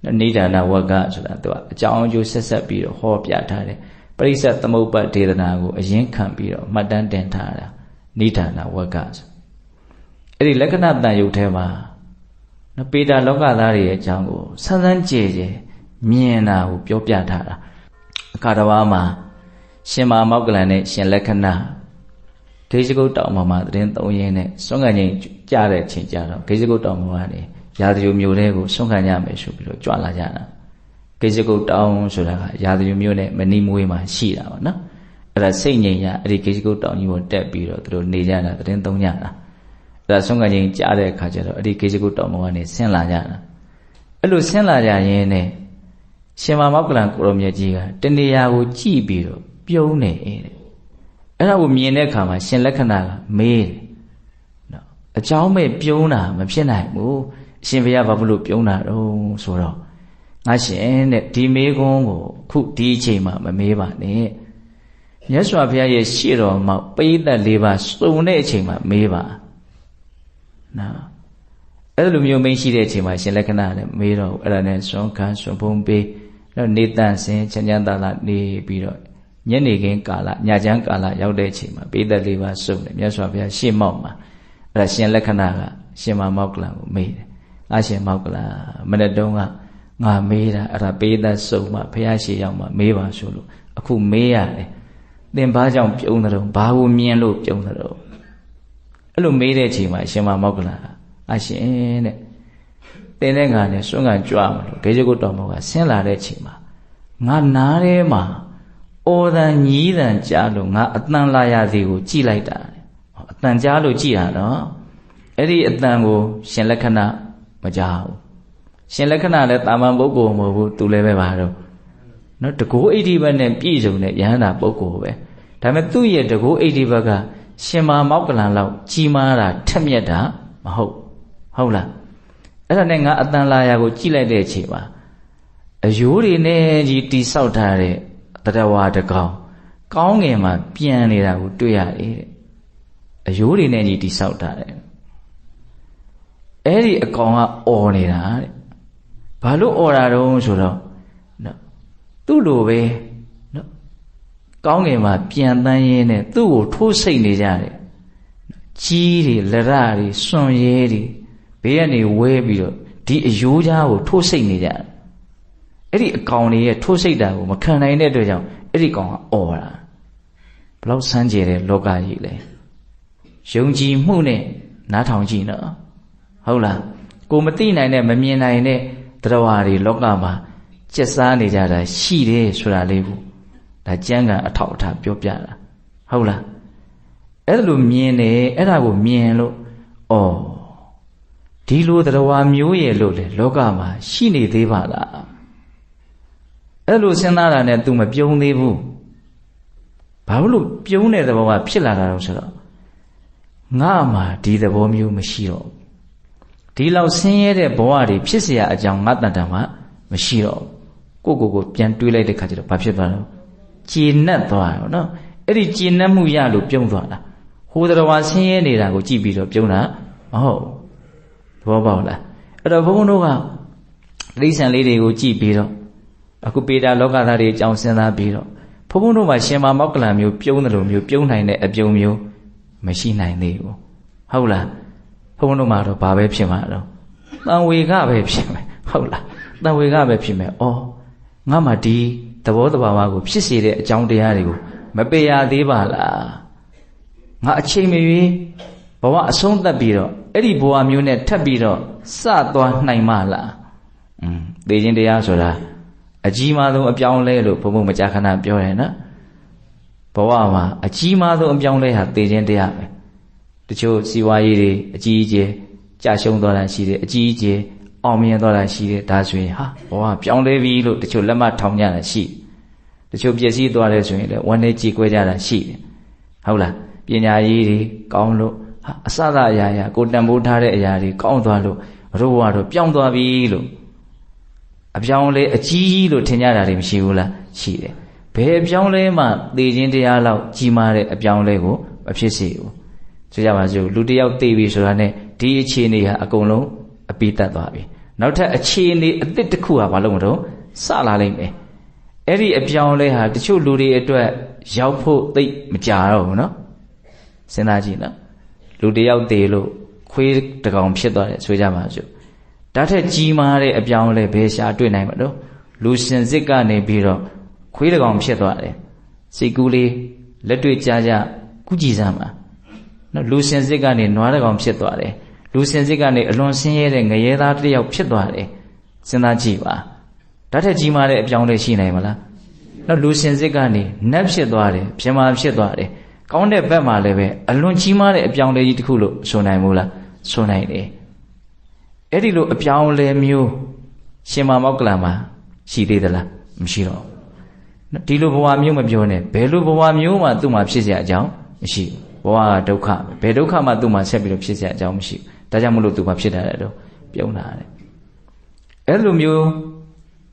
နော်နိဒာနဝကဆိုတာသူကအကြောင်းအကျိုးဆက်ဆက်ပြီးတော့ဟောပြထားတယ်ပရိစ္ဆေသမုပ္ပါဒေသနာကိုအရင်ခံပြီးတော့မှတ်တမ်းတင်ထားတာနိဒာနဝကဆိုအဲ့ဒီလက္ခဏာတန်ယုတ်ထဲမှာနော်ပေတာလောကသားတွေရဲ့အကြောင်းကိုဆန်းဆန်းကြဲကြဲမြင်တာကိုပြောပြထားတာအခါတစ်ပါးမှာရှင်မမောက္ကလန်နဲ့ရှင်လက္ခဏာဂိဇဂုတ်တောင်ပေါ်မှာသတင်းသုံးရင်းနဲ့ဆွမ်းခံချိန်ကြားတဲ့အချိန်ကြတော့ဂိဇဂုတ်တောင်ပေါ်ကနေရာဇဂုတ်မျိုးတွေကိုဆွမ်းခံရမယ်ဆိုပြီးတော့ကြွလာကြတာဂိဇဂုတ်တောင်ဆိုတာကရာဇဂုတ်မျိုးနဲ့မနီမွေးမှာရှိတာပေါ့နော်အဲ့ဒါစိတ်ငြိမ်ရအဲ့ဒီဂိဇဂုတ်တောင်ကြီးကိုတက်ပြီးတော့သူတို့နေကြတာသတင်းသုံးကြတာအဲ့ဒါဆွမ်းခံချိန်ကြားတဲ့အခါကျတော့အဲ့ဒီဂိဇဂုတ်တောင်ပေါ်ကနေဆင်းလာကြတာအဲ့လိုဆင်းလာကြရင်းနဲ့ရှင်မမောက္ကလန်ကိုရောမြတ်ကြီးကတဏှာကိုကြည့်ပြီးတော့ပြုံးနေတယ်အဲ့ဒါကိုမြင်တဲ့အခါမှာရှင်လက္ခဏာကမေးတယ်နော်အเจ้าမဲ့ပြုံးတာမဖြစ်နိုင်ဘူးအရှင်ဘုရားဘာလို့ပြုံးတာတော့ဆိုတော့ငါရှင်တဲ့ဒီမေးခွန်းကိုခုဒီအချိန်မှာမမေးပါနဲ့မြတ်စွာဘုရားရဲ့ရှေ့တော်မှာပိဋကတ်၄ပါးစုံတဲ့အချိန်မှာမေးပါနော်အဲ့လိုမျိုးမင်းရှိတဲ့အချိန်မှာရှင်လက္ခဏာလည်းမေးတော့အဲ့ဒါနဲ့ဆွမ်းခံဆွမ်းဖုံးပေးတော့နေတန့်စင်ချမ်းချမ်းသာသာနေပြီးတော့ညနေခင်းကာလညချမ်းကာလရောက်တဲ့အချိန်မှာပိဋကတ်၄ပါးစုံတယ်မြတ်စွာဘုရားရှေ့မောက်မှာအဲ့ဒါရှင်လက္ခဏာကရှင်မမောက္ကလန်ကိုမေးတယ်ငါရှင်မောက္ကလန်မနေ့တုန်းကငါမေးတာအဲ့ဒါပိဋကတ်စုံမှဘုရားရှေ့ရောက်မှမေးပါဆိုလို့အခုမေးရတယ်သင်ဘာကြောင့်ပြုံးတယ်တော့ဘာကိုမြင်လို့ပြုံးတယ်တော့အဲ့လိုမေးတဲ့အချိန်မှာရှင်မမောက္ကလန်အရှင်တဲ့တင်းတဲ့ငါနဲ့စွန့်ကန်ကြွမလို့ဂေဇဂုတ်တော်မောကဆင်းလာတဲ့အချိန်မှာငါနားထဲမှာအော်တန်ညီးတန်ကြားလို့ငါအတန်လာရသည်ကိုကြည်လိုက်တာအတန်ကြားလို့ကြည်တာနော်အဲ့ဒီအတန်ကိုရှင်လက္ခဏာမကြားဘူးရှင်လက္ခဏာလည်းတာမန်ပုဂ္ဂိုလ်မဟုတ်ဘူးသူလည်းပဲပါတော့နော်တကောဣတိဘတ်နဲ့ပြည့်စုံတဲ့ယဟန္တာပုဂ္ဂိုလ်ပဲဒါပေမဲ့သူ့ရဲ့တကောဣတိဘတ်ကရှင်မာမောက္ကလန်လောက်ကြီးမားတာထက်မြက်တာမဟုတ်လားအဲ့ဒါနဲ့ငါအတန်လာရာကိုကြည့်လိုက်တဲ့အချိန်မှာအယိုးတွေနဲ့ကြီးတိဆောက်ထားတဲ့တရားဝါတကောင်ကောင်းငင်မှာပြန်နေတာကိုတွေ့ရတယ်တဲ့အယိုးတွေနဲ့ကြီးတိဆောက်ထားတယ်အဲ့ဒီအကောင်ကအော်နေတာတဲ့ဘာလို့အော်တာတုံးဆိုတော့နော်သူ့လိုပဲနော်ကောင်းငင်မှာပြန်တန်းရင်းနဲ့သူ့ကိုထိုးစိတ်နေကြတယ်ကြီးတွေလရတွေစွန်ရဲတွေဘေးကနေဝဲပြီးတော့ဒီအယိုးကြားကိုထိုးစိတ်နေကြတယ်အဲ့ဒီအကောင်တွေရဲ့ထိုးစိတ်တာကိုမခံနိုင်တဲ့အတွက်ကြောင့်အဲ့ဒီကောင်ကအော်တာ ဘလောက်ဆန်းကျယ်တဲ့လောကကြီးလဲယုံကြည်မှုနဲ့နားထောင်ကြည့်နော်ဟုတ်လားကိုမသိနိုင်တဲ့မမြင်နိုင်တဲ့တရားတွေလောကမှာကျက်စားနေကြတာရှိတယ်ဆိုတာလေးကိုဒါကျမ်းဂန်အထောက်အထားပြောပြတာဟုတ်လားအဲ့ဒါလိုမြင်တယ်အဲ့ဒါကိုမြင်လို့ဩဒီလိုတရားမျိုးရဲ့လို့လေလောကမှာရှိနေသေးပါလားအဲ့လိုစဉ်းစားတာနဲ့ तू မပြုံးသေးဘူးဘာလို့ပြုံးတဲ့သဘောကဖြစ်လာတာတော့ဆိုတော့ငါမှာဒီသဘောမျိုးမရှိတော့ဒီလောက်ဆင်းရဲတဲ့ဘဝတွေဖြစ်เสียအကြောင်းငါတန်တန်မှာမရှိတော့ကိုပြန်တွေးလိုက်တဲ့ခါကျတော့ဘာဖြစ်သွားလဲကျေနပ်သွားရောနော်အဲ့ဒီကျေနပ်မှုရလို့ပြုံးသွားတာဟိုတော်ဆင်းရဲနေတာကိုကြည့်ပြီးတော့ပြုံးတာမဟုတ်သဘောပေါက်လားအဲ့တော့ဘုန်းဘုန်းတို့ကတိဋ္ဌာန်လေးတွေကိုကြည့်ပြီးတော့အခုပေတာလောကသားတွေအကြောင်းစဉ်းစားပြီးတော့ဘုန်းဘုန်းတို့မှာရှင်မမောက္ကလံမျိုးပြုံးတယ်လို့မျိုးပြုံးနိုင်တဲ့အပြုံးမျိုးမရှိနိုင်သေးဘူးဟုတ်လားဘုန်းဘုန်းတို့မှာတော့ဘာပဲဖြစ်မှာတော့တန်ဝေကပဲဖြစ်မယ်ဟုတ်လားတန်ဝေကပဲဖြစ်မယ်ဩငါမှဒီသဘောတဘာဝကိုဖြစ်စေတဲ့အကြောင်းတရားတွေကိုမပေရသေးပါလားငါအချိန်မရွေးဘဝအဆုံးသတ်ပြီးတော့အဲ့ဒီဘဝမျိုးနဲ့ထပ်ပြီးတော့စသွားနိုင်မလားသေခြင်းတရားဆိုတာအကြီးမားဆုံးအပြောင်းလဲလို့ဘုံဘုံမကြာခဏပြောတယ်နော်ဘဝမှာအကြီးမားဆုံးအပြောင်းလဲဟာသေခြင်းတရားပဲတချို့စီဝါရေးတွေအကြီးအကျယ်ကြာရှုံးသွားတာရှိတယ်အကြီးအကျယ်အောင်မြင်သွားတာရှိတယ်ဒါဆိုရင်ဟာဘဝပြောင်းလဲပြီလို့တချို့လက်မထောင်ကြတာရှိတချို့ပြည့်စည်သွားတယ်ဆိုရင်လည်းဝမ်းနဲ့ကြည်ကွဲကြတာရှိတယ်ဟုတ်လားပညာရေးတွေကောင်းလို့အစသာအရာရာကိုတန်ဖိုးထားတဲ့အရာတွေကောင်းသွားလို့တို့ကတော့ပြောင်းသွားပြီလို့အပြောင်းလဲအကြီးကြီးလို့ထင်ကြတာတွေမရှိဘူးလားရှိတယ်ဘယ်အပြောင်းလဲမှသေခြင်းတရားလောက်ကြီးမားတဲ့အပြောင်းလဲကိုမဖြစ်စေဘူးဆိုကြပါစို့လူတစ်ယောက်သေပြီဆိုတာနဲ့ဒီအခြေအနေဟာအကုန်လုံးအပြီးတတ်သွားပြီနောက်ထပ်အခြေအနေအသစ်တစ်ခုဟာဘာလို့မတော့စလာလိမ့်မယ်အဲ့ဒီအပြောင်းလဲဟာတချို့လူတွေအတွက်ရောက်ဖို့သိမကြတော့ဘူးနော်စဉ်းစားကြည့်နော်လူတစ်ယောက်သေလို့ခွေးတကောင်ဖြစ်သွားတယ်ဆိုကြပါစို့ဒါထက်ကြီးမားတဲ့အပြောင်းလဲဘယ်ရှာတွေ့နိုင်မှာတော့လူရှင်စစ်ကနေပြီးတော့ခွေးတကောင်ဖြစ်သွားတယ်စိတ်ကူးလေးလက်တွေ့ကြားကြကုကြည်စမ်းပါနော်လူရှင်စစ်ကနေနွားတကောင်ဖြစ်သွားတယ်လူရှင်စစ်ကနေအလွန်ဆင်းရဲတဲ့ငရဲသားတစ်ယောက်ဖြစ်သွားတယ်စဉ်းစားကြည့်ပါဒါထက်ကြီးမားတဲ့အပြောင်းလဲရှိနိုင်မလားနော်လူရှင်စစ်ကနေနတ်ဖြစ်သွားတယ်ပြမာဖြစ်သွားတယ်ကောင်းတဲ့ဘက်မှာလည်းပဲအလွန်ကြီးမားတဲ့အပြောင်းလဲကြီးတစ်ခုလို့ဆိုနိုင်မို့လားဆိုနိုင်တယ်အဲ့ဒီလိုအပြောင်းလဲမျိုးရှင်မမောက္ကလံမှာရှိသေးသလားမရှိတော့ဒီလိုဘဝမျိုးမပြောနဲ့ဘယ်လိုဘဝမျိုးမှသူ့မှာဖြစ်เสียအကြောင်းမရှိဘူးဘဝကဒုက္ခဘယ်ဒုက္ခမှသူ့မှာဆက်ပြီးတော့ဖြစ်เสียအကြောင်းမရှိဘူးဒါကြောင့်မလို့သူမှာဖြစ်တာတဲ့တော့ပြုံးတာတဲ့အဲ့လိုမျိုး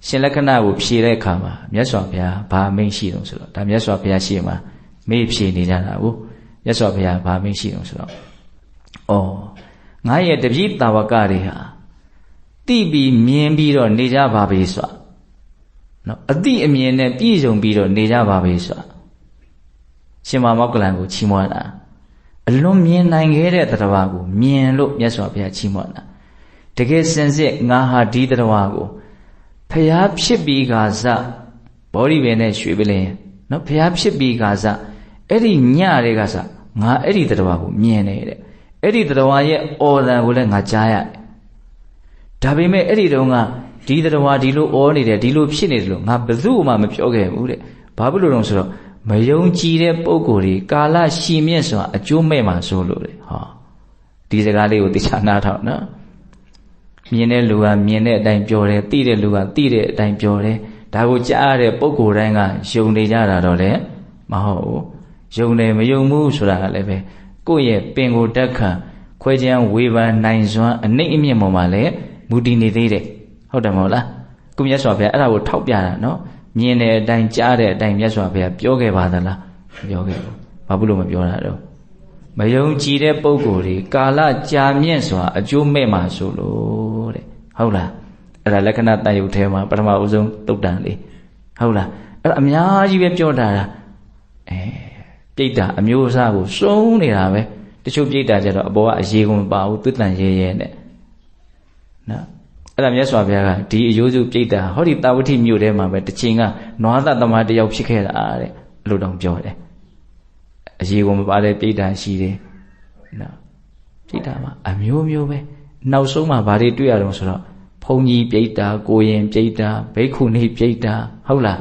ရှင်လက္ခဏာကိုဖြေတဲ့အခါမှာမြတ်စွာဘုရားဘာမိန့်ရှိတုံးဆိုတော့ဒါမြတ်စွာဘုရားရှိမှာမေ့ဖြေနေကြတာကိုမြတ်စွာဘုရားဘာမိန့်ရှိတုံးဆိုတော့ငါရဲ့တပည့်တာဝကတွေဟာတိပြီးမြင်ပြီးတော့နေကြပါပြီဆိုနော်အတိအမြင်နဲ့ပြည့်စုံပြီးတော့နေကြပါပြီဆိုရှင်မမောက္ကလံကိုချီးမွမ်းတာအလွန်မြင်နိုင်ခဲ့တဲ့တရားကိုမြင်လို့မြတ်စွာဘုရားချီးမွမ်းတာတကယ်စင်စစ်ငါဟာဒီတရားကိုဖျားဖြစ်ပြီးကာစဘောဓိပင်နဲ့ရွှေပလင်းနော်ဖျားဖြစ်ပြီးကာစအဲ့ဒီညတွေကစငါအဲ့ဒီတရားကိုမြင်နေတဲ့အဲ့ဒီတရားရဲ့အော်တန်ကိုလည်းငါကြားရတယ်ဒါပေမဲ့အဲ့ဒီတုန်းကဒီတရားဒီလိုအော်နေတယ်ဒီလိုဖြစ်နေတယ်လို့ငါဘယ်သူမှမပြောခဲ့ဘူးတဲ့ဘာဖြစ်လို့လဲဆိုတော့မယုံကြည်တဲ့ပုဂ္ဂိုလ်တွေကာလရှည်မြင့်စွာအကျိုးမဲ့မှာဆိုလို့လေဟောဒီစကားလေးကိုသိချနာထောက်နော်မြင်တဲ့လူကမြင်တဲ့အတိုင်းပြောတယ်သိတဲ့လူကသိတဲ့အတိုင်းပြောတယ်ဒါကိုကြားရတဲ့ပုဂ္ဂိုလ်တိုင်းကယုံနေကြတာတော့လေမဟုတ်ဘူးယုံတယ်မယုံဘူးဆိုတာကလည်းပဲကိုယ့်ရဲ့ပင်ကိုတက်ခံခွဲခြားဝေဖန်နိုင်စွမ်းအနှိမ့်အမြင့်ပေါ်မှာလည်းမူတည်နေသေးတယ်ဟုတ်တယ်မဟုတ်လားကုမြတ်စွာဘုရားအဲ့ဒါကိုထောက်ပြတာနော်မြင်တဲ့အတိုင်းကြားတဲ့အတိုင်းမြတ်စွာဘုရားပြောခဲ့ပါသလားမပြောခဲ့ဘူးဘာဖြစ်လို့မပြောတာတော့မယုံကြည်တဲ့ပုဂ္ဂိုလ်တွေကာလကြာမြင့်စွာအကျိုးမဲ့မှာဆိုလို့တဲ့ဟုတ်လားအဲ့ဒါလက္ခဏာတန်ရုပ်ထဲမှာပထမဦးဆုံးတုတ်တန်လေးဟုတ်လားအဲ့ဒါအများကြီးပဲပြောတာပြိတ္တာအမျိုးအစားကိုစုံနေတာပဲတချို့ပြိတ္တာကျတော့အပေါ်ကအရေးကုန်မပါဘူးသွတ်တန်ရဲရဲနဲ့နော်အဲ့ဒါမြတ်စွာဘုရားကဒီအယိုးစုပြိတ္တာဟောဒီတာဝတိမြို့ထဲမှာပဲတစ်ချိန်ကနွားသားသမားတယောက်ဖြစ်ခဲ့တာတဲ့အဲ့လိုတောင်ပြောတယ် အရေကိုမပါတဲ့ပြိတ္တာရှိတယ်နော်ပြိတ္တာမှာအမျိုးမျိုးပဲနောက်ဆုံးမှာဘာတွေတွေ့ရတော့ဆိုတော့ဘုံကြီးပြိတ္တာကိုရင်ပြိတ္တာဘိက္ခုနီပြိတ္တာဟုတ်လား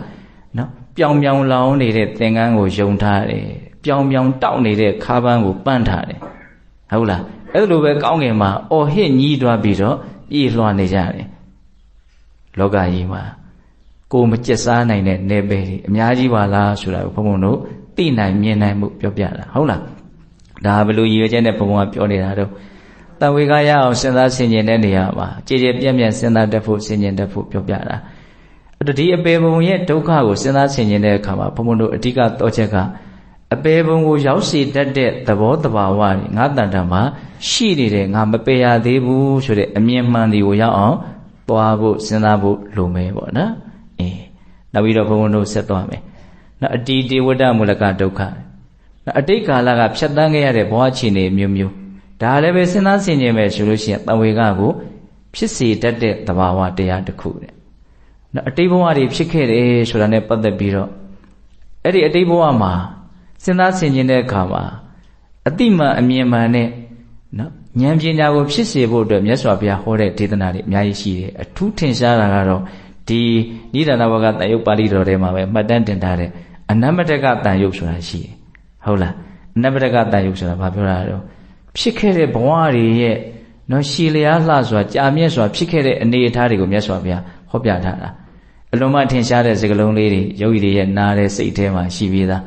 နော်ပြောင်ပြောင်လောင်နေတဲ့သင်္ကန်းကိုယုံထားတယ်ပြောင်ပြောင်တောက်နေတဲ့ခါးပန်းကိုပန့်ထားတယ်ဟုတ်လားအဲ့လိုပဲကောင်းကင်မှာအော်ဟစ်ညီးသွားပြီးတော့ပြေးလွှားနေကြတယ်လောကကြီးမှာကိုမကျက်စားနိုင်တဲ့နယ်ပယ်တွေအများကြီးပါလားဆိုတာကိုဘုံဘုံတို့သိနိုင်မြင်နိုင်မှုပြောပြတာဟုတ်လားဒါဘယ်လိုရည်ရွယ်ချက်နဲ့ဘုံဘုံကပြောနေတာတော့တန်ဝေကရအောင်စဉ်းစားဆင်ခြင်တဲ့နေရာမှာကြည်ကြည်ပြည့်ပြည့်စဉ်းစားတတ်ဖို့ဆင်ခြင်တတ်ဖို့ပြောပြတာအဲ့တော့ဒီအပေဘုံရဲ့ဒုက္ခကိုစဉ်းစားဆင်ခြင်တဲ့အခါမှာဘုံဘုံတို့အဓိကတော့ချက်ကအပေဘုံကိုရောက်စေတတ်တဲ့သဘောတဘာဝတွေငါတန်တမှာရှိနေတယ်ငါမပေရသေးဘူးဆိုတဲ့အမြင်မှန်ဒီကိုရောက်အောင်သွားဖို့စဉ်းစားဖို့လိုမယ်ပေါ့နော်နောက်ပြီးတော့ဘုံဘုံတို့ဆက်သွားမယ်နောက်အတ္တိတေဝတ္တမူလကဒုက္ခနောက်အတိတ်ကာလကဖြတ်တန်းခဲ့ရတဲ့ဘဝအခြေအနေမျိုးမျိုးဒါလည်းပဲစဉ်းစားဆင်ခြင်မယ်ဆိုလို့ရှိရင်တဝေကကိုဖြစ်စေတတ်တဲ့သဘာဝတရားတစ်ခုတဲ့နောက်အတိတ်ဘဝတွေဖြစ်ခဲ့တယ်ဆိုတာနဲ့ပတ်သက်ပြီးတော့အဲ့ဒီအတိတ်ဘဝမှာစဉ်းစားဆင်ခြင်တဲ့အခါမှာအတိမှန်အမြင်မှန်နဲ့နော်ဉာဏ်ပညာကိုဖြစ်စေဖို့အတွက်မြတ်စွာဘုရားဟောတဲ့ဒေသနာတွေအများကြီးရှိတယ်အထူးထင်ရှားတာကတော့ဒီနိဒာနဝကတန်ယုတ်ပါဠိတော်ထဲမှာပဲမှတ်တမ်းတင်ထားတဲ့အနမ္မတကတန်ယုတ်ဆိုတာရှိတယ်ဟုတ်လားအနမ္မတကတန်ယုတ်ဆိုတာဘာပြောတာလဲဖြစ်ခဲ့တဲ့ဘဝတွေရဲ့နော်ရှည်လျားလှစွာကြာမြင့်စွာဖြစ်ခဲ့တဲ့အနေအထားတွေကိုမြတ်စွာဘုရားဟောပြထားတာအလုံးမထင်ရှားတဲ့စကားလုံးလေးတွေယောဂီတွေရဲ့နားတဲ့စိတ်ထဲမှာရှိပြီးသား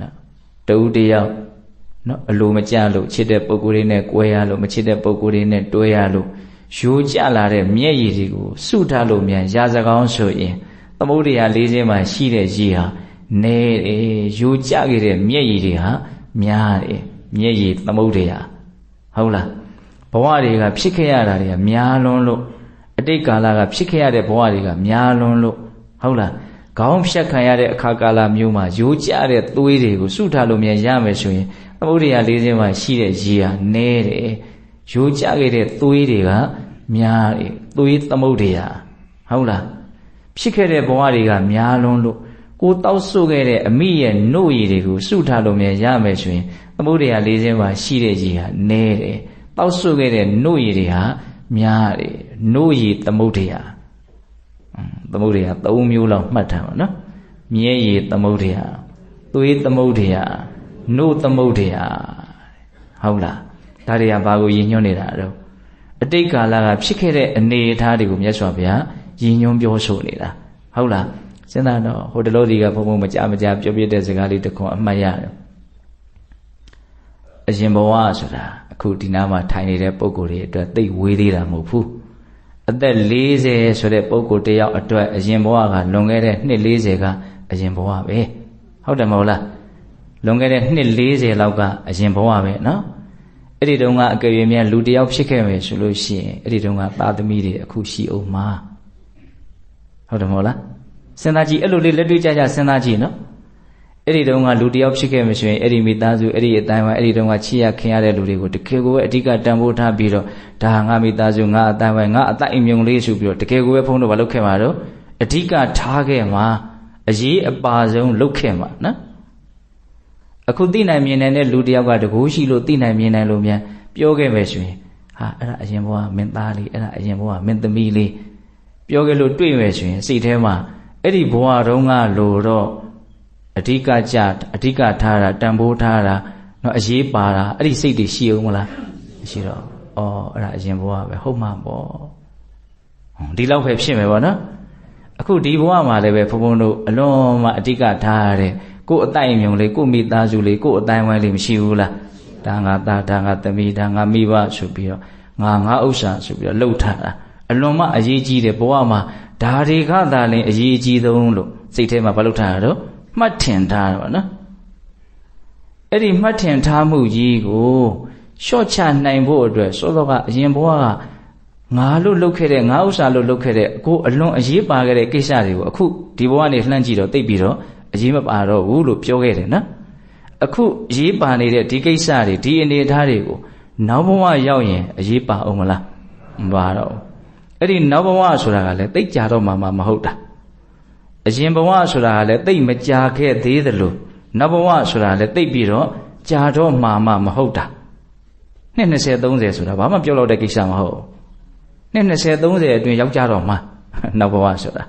နော်တဦးတယောက်နော်အလိုမကျလို့ချစ်တဲ့ပုဂ္ဂိုလ်တွေနဲ့꿰ရလို့မချစ်တဲ့ပုဂ္ဂိုလ်တွေနဲ့တွဲရလို့ရိုးကျလာတဲ့မျက်ရည်တွေကိုစုထားလို့မြန်ရာဇကောင်းဆိုရင်သမုဒ္ဒရာ၄ခြင်းမှာရှိတဲ့ရည်ဟာနဲတယ်ရိုးကျခဲ့တဲ့မျက်ရည်တွေဟာများတယ်မျက်ရည်သမုဒ္ဒရာဟုတ်လားဘဝတွေကဖြစ်ခဲ့ရတာတွေကများလွန်းလို့အတိတ်ကာလကဖြစ်ခဲ့ရတဲ့ဘဝတွေကများလွန်းလို့ဟုတ်လားခေါင်းဖြတ်ခံရတဲ့အခါကာလမျိုးမှာရိုးကျတဲ့သွေးတွေကိုစုထားလို့မြန်ရမယ်ဆိုရင်သမုဒ္ဒရာ၄ခြင်းမှာရှိတဲ့ရည်ဟာနဲတယ်ရိုးကျခဲ့တဲ့သွေးတွေကများတယ်သွေးသမုဒ္ဒရာဟုတ်လားဖြစ်ခဲ့တဲ့ဘဝတွေကများလွန်းလို့ကိုတောက်ဆုခဲ့တဲ့အမိရဲ့နှုတ်ရည်တွေကိုစုထားလို့မြန်ရမယ်ဆိုရင်သမုဒ္ဒရာ၄ခြင်းမှာရှိတဲ့ရည်ဟာနဲတယ်တောက်ဆုခဲ့တဲ့နှုတ်ရည်တွေဟာများတယ်နှုတ်ရည်သမုဒ္ဒရာသမုဒ္ဒရာ၃မျိုးလောက်မှတ်ထားပါနော်မြဲရည်သမုဒ္ဒရာသွေးသမုဒ္ဒရာနှုတ်သမုဒ္ဒရာဟုတ်လားဒါတွေကဘာကိုရည်ညွှန်းနေတာတော့အတိတ်ကာလကဖြစ်ခဲ့တဲ့အနေအထားတွေကိုမြတ်စွာဘုရားရည်ညွှန်းပြောဆိုနေတာဟုတ်လားစဉ်းစားတော့ဟိုတလို့ဒီကဘုံဘုံမကြပြောပြတဲ့စကားလေးတစ်ခွန်းအမှတ်ရတယ်အရင်ဘဝဆိုတာအခုဒီနားမှာထိုင်နေတဲ့ပုံကိုယ်တွေအတွက်သိဝေးသေးတာမဟုတ်ဘူးအသက်40ဆိုတဲ့ပုံကိုယ်တယောက်အတွက်အရင်ဘဝကလွန်ခဲ့တဲ့နှစ်40ကအရင်ဘဝပဲဟုတ်တယ်မဟုတ်လားလွန်ခဲ့တဲ့နှစ်40လောက်ကအရင်ဘဝပဲနော်အဲ့ဒီတုန်းကအကယ်၍များလူတယောက်ဖြစ်ခဲ့မယ်ဆိုလို့ရှိရင်အဲ့ဒီတုန်းကသားသမီးတွေအခုရှိအောင်မှာဟုတ်တယ်မဟုတ်လားစဉ်းစားကြည့်အဲ့လိုလေးလက်တွေ့ကြကြစဉ်းစားကြည့်နော်အဲ့ဒီတုန်းကလူတယောက်ဖြစ်ခဲ့မှဆိုရင်အဲ့ဒီမိသားစုအဲ့ဒီအတိုင်းဝိုင်းအဲ့ဒီတုန်းကချစ်ရခင်ရတဲ့လူတွေကိုတကယ်ကိုပဲအဓိကတန်ဖိုးထားပြီးတော့ဒါငါမိသားစုငါအတိုင်းဝိုင်းငါအသက်အမြုံလေးဆိုပြီးတော့တကယ်ကိုပဲဖုန်းတော့မလုပ်ခဲ့မှာတော့အဓိကထားခဲ့မှာအရေးအပါဆုံးလုပ်ခဲ့မှာနော်အခုသိနိုင်မြင်နိုင်တဲ့လူတယောက်ကတကူရှိလို့သိနိုင်မြင်နိုင်လို့မြန်ပြောခဲ့ပဲဆိုရင်ဟာအဲ့ဒါအရင်ဘဝမင်းသားလေးအဲ့ဒါအရင်ဘဝမင်းသမီးလေးပြောခဲ့လို့တွေ့မယ်ဆိုရင်စိတ်ထဲမှာအဲ့ဒီဘဝတုန်းကလို့တော့အဓိကကြအဓိကထားတာတန်ဖိုးထားတာနော်အရေးပါတာအဲ့ဒီစိတ်တွေရှိအောင်မလားမရှိတော့အဲ့ဒါအရင်ဘဝပဲဟုတ်မှာပေါ့ဒီလောက်ပဲဖြစ်မယ်ပေါ့နော်အခုဒီဘဝမှာလည်းပဲဘုံဘုံတို့အလွန်မှအဓိကထားရတဲ့ကိုယ်အတိုင်းအမြုံလေးကိုယ်မိသားစုလေးကိုယ်အတိုင်းဝိုင်းလေးမရှိဘူးလားဒါငါသားဒါငါသမီးဒါငါမိဘဆိုပြီးတော့ငါဥစ္စာဆိုပြီးတော့လှုပ်ထားတာအလွန်မှအရေးကြီးတယ်ဘဝမှာဒါတွေကသာလင်အရေးကြီးဆုံးလို့စိတ်ထဲမှာမလှုပ်ထားတာတော့မှတ်ထင်ထားတယ်ပေါ့နော်အဲ့ဒီမှတ်ထင်ထားမှုကြီးကိုလျှော့ချနိုင်ဖို့အတွက်စောစောကအရင်ဘဝကငါလို့လုပ်ခဲ့တဲ့ငါဥစ္စာလို့လုပ်ခဲ့တဲ့ကိုအလွန်အရေးပါခဲ့တဲ့ကိစ္စတွေကိုအခုဒီဘဝနေလှမ်းကြည့်တော့သိပြီးတော့အရေးမပါတော့ဘူးလို့ပြောခဲ့တယ်နော်အခုအရေးပါနေတဲ့ဒီကိစ္စတွေဒီအနေအထားတွေကိုနောက်ဘဝရောက်ရင်အရေးပါအောင်မလားမပါတော့အဲ့ဒီနောက်ဘဝဆိုတာကလည်းသိကြတော့မှမဟုတ်တာအရင်ဘဝဆိုတာကလည်းသိမကြခဲ့သေးသလို နတ်ဘဝဆိုတာလည်းသိပြီးတော့ကြာတော့မှာမဟုတ်တာနှစ်20 30ဆိုတာဘာမှပြောလို့တဲ့ကိစ္စမဟုတ်နှစ်20 30အတွင်းယောက်ျားတော့မှာနတ်ဘဝဆိုတာ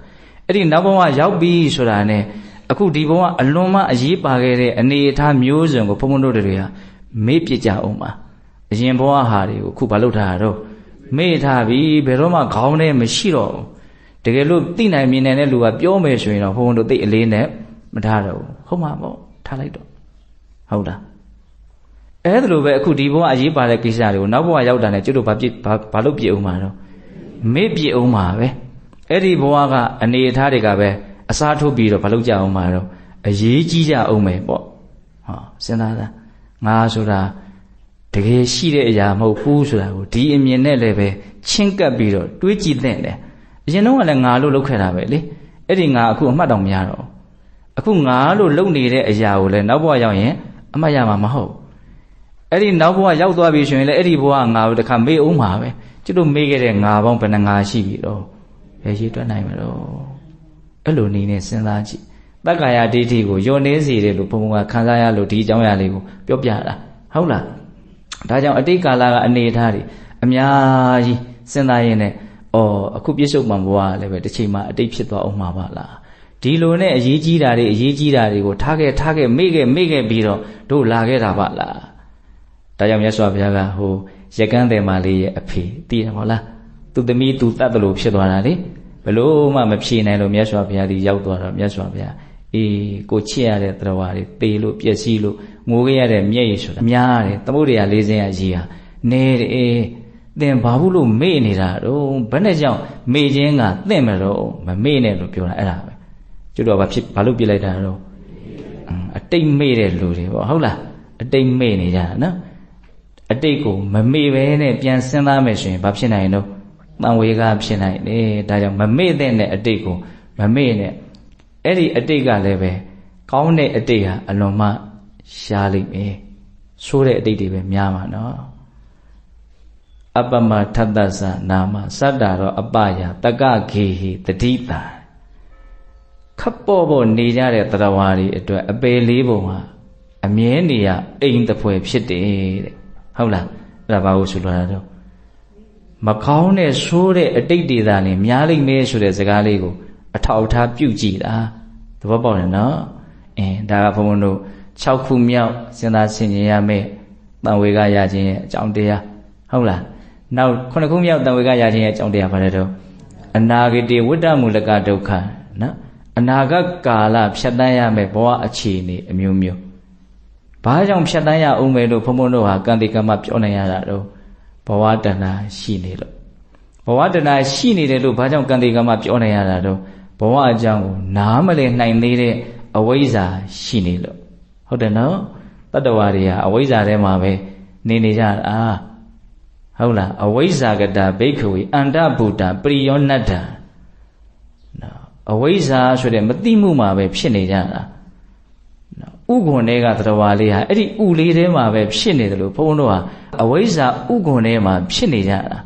အဲ့ဒီနတ်ဘဝရောက်ပြီဆိုတာနဲ့အခုဒီဘဝအလွန်မှအရေးပါခဲ့တဲ့အနေအထားမျိုးစုံကိုဘုန်းဘုန်းတို့တွေကမေ့ပြစ်ကြအောင်ပါအရင်ဘဝဟာတွေကိုအခုဘာလုပ်ထားတာတော့မေ့ထားပြီဘယ်တော့မှခေါင်းထဲမရှိတော့တကယ်လို့သိနိုင်မြင်နိုင်တဲ့လူကပြောမယ်ဆိုရင်တော့ဘုန်းဘုန်းတို့သိအလေးနဲ့မထားတော့ဘူးဟုတ်မှာပေါ့ထားလိုက်တော့ဟုတ်လားအဲ့ဒါလိုပဲအခုဒီဘဝအရေးပါတဲ့ကိစ္စတွေကိုနောက်ဘဝရောက်တာနဲ့ကျွတ်တို့ဘာလို့ပြည့်အောင်မှာတော့မေ့ပြည့်အောင်မှာပဲအဲ့ဒီဘဝကအနေအထားတွေကပဲအစားထိုးပြီးတော့ဘာလို့ကြအောင်မှာတော့အရေးကြီးကြအောင်မယ်ပေါ့ဟောစဉ်းစားတာငါဆိုတာတကယ်ရှိတဲ့အရာမဟုတ်ဘူးဆိုတာကိုဒီအမြင်နဲ့လည်းပဲချင်းကပ်ပြီးတော့တွေးကြည့်သင့်တယ်အရင်တော့ကလည်းငါလို့လုပ်ခဲ့တာပဲလေအဲ့ဒီငါအခုအမှတ်တောင်မရတော့အခုငါလို့လုပ်နေတဲ့အရာကိုလည်းနောက်ဘဝရောက်ရင်အမှတ်ရမှာမဟုတ်အဲ့ဒီနောက်ဘဝရောက်သွားပြီဆိုရင်လည်းအဲ့ဒီဘဝငါကိုတစ်ခါမေ့အောင်မှာပဲကျွတ်တို့မေ့ခဲ့တဲ့ငါပေါင်းဘယ်နှငါရှိပြီတော့ဘယ်ရှိတွက်နိုင်မလို့အဲ့လိုနေနဲ့စဉ်းစားကြည့်တက္ကာယဒိဋ္ဌိကိုယုံနေစေတယ်လို့ဘုံဘုံကခံစားရလို့ဒီအကြောင်းအရာလေးကိုပြောပြတာဟုတ်လားဒါကြောင့်အတိတ်ကာလကအနေအထားတွေအများကြီးစဉ်းစားရင်းနဲ့အခုပြစ္ဆုတ်ပံဘဝလည်းပဲတစ်ချိန်မှာအတိတ်ဖြစ်သွားအောင်မှာပါလားဒီလိုနဲ့အရေးကြီးတာတွေကိုထားခဲ့မေ့ခဲ့ပြီးတော့တို့လာခဲ့တာပါလားဒါကြောင့်မြတ်စွာဘုရားကဟိုရကန်းတယ်မလေးရဲ့အဖေသိတယ်မဟုတ်လားသူသမီးသူတတ်တယ်လို့ဖြစ်သွားတာလေဘလို့မှမဖြေနိုင်လို့မြတ်စွာဘုရားဒီရောက်သွားတော့မြတ်စွာဘုရားကိုချစ်ရတဲ့တရားဝါတွေတေလို့ပျက်စီးလို့ငိုခဲ့ရတဲ့မျက်ရည်ဆိုတာများတယ်သမုဒ္ဒရာ၄ဆင်းရကြီးဟာနေတယ်သင်ဘာဘူးလို့မေ့နေတာတော့ဘယ်နဲ့ကြောင့်မေ့ခြင်းကသင့်မလို့မမေ့နဲ့လို့ပြောတာအဲ့ဒါပဲကျွတ်တော့ဘာလို့ပြလိုက်တာတော့အတိတ်မေ့တဲ့လူတွေပေါ့ဟုတ်လားအတိတ်မေ့နေကြတာနော်အတိတ်ကိုမမေ့ပဲနဲ့ပြန်စဉ်းစားမယ်ဆိုရင်ဘာဖြစ်နိုင်တော့တန်ဝေကဖြစ်နိုင်တယ်ဒါကြောင့်မမေ့တဲ့အတိတ်ကိုမမေ့နဲ့အဲ့ဒီအတိတ်ကလည်းပဲကောင်းတဲ့အတိတ်ဟာအလွန်မှရှားလိမ့်မယ်ဆိုးတဲ့အတိတ်တွေပဲများမှာနော်အပမထတ္တသနာမစတ္တာရောအပယတကဂေဟိတတိတာခပ်ပေါ်နေကြတဲ့တရားဝါတွေအတွက်အပေလေးပုံဟာအမြဲနေရအိမ်တပွဲဖြစ်တယ်တဲ့ဟုတ်လားအဲ့ဒါဘာလို့ဆိုလိုတာတော့မကောင်းတဲ့ဆိုးတဲ့အတိတ်တွေသာနေများလိမ့်မယ်ဆိုတဲ့စကားလေးကိုအထောက်အထားပြုကြည့်တာသဘောပေါက်တယ်နော်ဒါကဘုံဘုံတို့6ခုမြောက်စဉ်းစားဆင်ခြင်ရမယ်တန်ဝေကရခြင်းရဲ့အကြောင်းတရားဟုတ်လားနောက်9ခုမြောက်တန်ဝေကရခြင်းရဲ့အကြောင်းတရားဘာလဲတော့အနာဂတိဝိတ္တမူလကဒုက္ခနော်အနာဂတ်ကာလဖြတ်တန်းရမယ်ဘဝအခြေအနေအမျိုးမျိုးဘာကြောင့်ဖြတ်တန်းရအောင်မယ်လို့ဘုံဘုံတို့ဟာကံတိကမ္မပြောနိုင်ရတာတော့ဘဝတဏှာရှိနေလို့ဘဝတဏှာရှိနေတယ်လို့ဘာကြောင့်ကံတိကမ္မပြောနိုင်ရတာတော့ဘဝအကြောင်းကိုနားမလည်နိုင်သေးတဲ့အဝိဇ္ဇာရှိနေလို့ဟုတ်တယ်နော်တတ္တဝါတွေဟာအဝိဇ္ဇာထဲမှာပဲနေကြတာဟုတ်လားအဝိဇ္ဇာကတာဘိက္ခဝေအန္တဗုဒ္ဓပရိယောနတ္ထနော်အဝိဇ္ဇာဆိုတဲ့မသိမှုမှာပဲဖြစ်နေကြတာနော်ဥက္ကုံတွေကတတ္တဝါလေးဟာအဲ့ဒီဥလေးထဲမှာပဲဖြစ်နေတယ်လို့ဘုန်းဘုန်းတို့ဟာအဝိဇ္ဇာဥက္ကုံထဲမှာဖြစ်နေကြတာ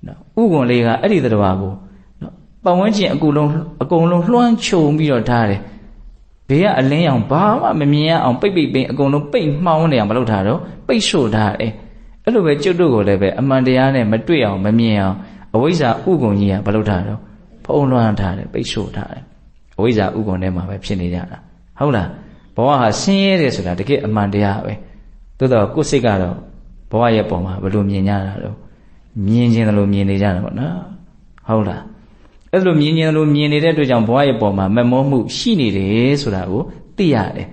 နော်ဥက္ကုံလေးကအဲ့ဒီတတ္တဝါကိုနော်ပတ်ဝန်းကျင်အကုန်လုံးလွှမ်းခြုံပြီးတော့ထားတယ်ဘေးကအလင်းရောင်ဘာမှမမြင်ရအောင်ပိတ်ပင်အကုန်လုံးပိတ်မှောင်းနေအောင်မလုပ်ထားတော့ပိတ်ဆို့ထားတယ်အဲ့လိုပဲကျွတ်တို့ကိုလည်းပဲအမှန်တရားနဲ့မတွေ့အောင်မမြင်အောင်အဝိဇ္ဇာဥက္ကုံကြီးကမလုပ်ထားတော့ဖုံးလွှမ်းထားတယ်ပိတ်ဆို့ထားတယ်အဝိဇ္ဇာဥက္ကုံထဲမှာပဲဖြစ်နေကြတာဟုတ်လားဘဝဟာဆင်းရဲတယ်ဆိုတာတကယ်အမှန်တရားပဲသို့တော့ကိုယ်စိတ်ကတော့ဘဝရဲ့ပုံမှာဘယ်လိုမြင်ကြတာတော့မြင်ခြင်းလို့မြင်နေကြတာပေါ့နော်ဟုတ်လားအဲ့လိုမြင်ခြင်းလို့မြင်နေတဲ့အတွက်ကြောင့်ဘဝရဲ့ပုံမှာမမောမှုရှိနေတယ်ဆိုတာကိုသိရတယ်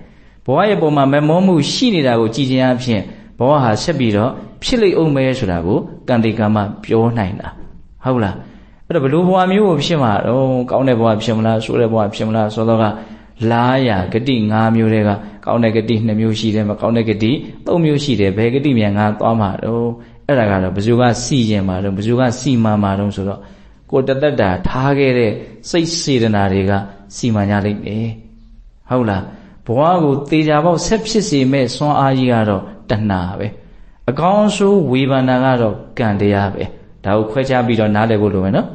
ဘဝရဲ့ပုံမှာမမောမှုရှိနေတာကိုကြည်ခြင်းအဖြစ်ဘဝဟာဆက်ပြီးတော့ဖြစ်လိမ့်အောင်ပဲဆိုတာကိုကံတိကမ္မပြောနိုင်တာဟုတ်လားအဲ့တော့ဘယ်လိုဘဝမျိုးကိုဖြစ်မှာတော့ကောင်းတဲ့ဘဝဖြစ်မလားဆိုးတဲ့ဘဝဖြစ်မလားဆိုတော့ကလားရဂတိ5မျိုးတွေကကောင်းတဲ့ဂတိ2မျိုးရှိတယ်မကောင်းတဲ့ဂတိ3မျိုးရှိတယ်ဘယ်ဂတိမြန်ငါသွားမှာတော့အဲ့ဒါကတော့ဘယ်သူကစီခြင်းမှာတော့ဘယ်သူကစီမံမှာတော့ဆိုတော့ကိုတသက်တာထားခဲ့တဲ့စိတ်စေတနာတွေကစီမံကြလိမ့်မယ်ဟုတ်လားဘဝကိုသေချာပေါက်ဆက်ဖြစ်စေမဲ့စွမ်းအားကြီးကတော့တဏှာပဲအကောင်းဆိုးဝေဘာနာကတော့ကံတရားပဲဒါကိုခွဲခြားပြီးတော့နားလည်ဖို့လိုမယ်နော်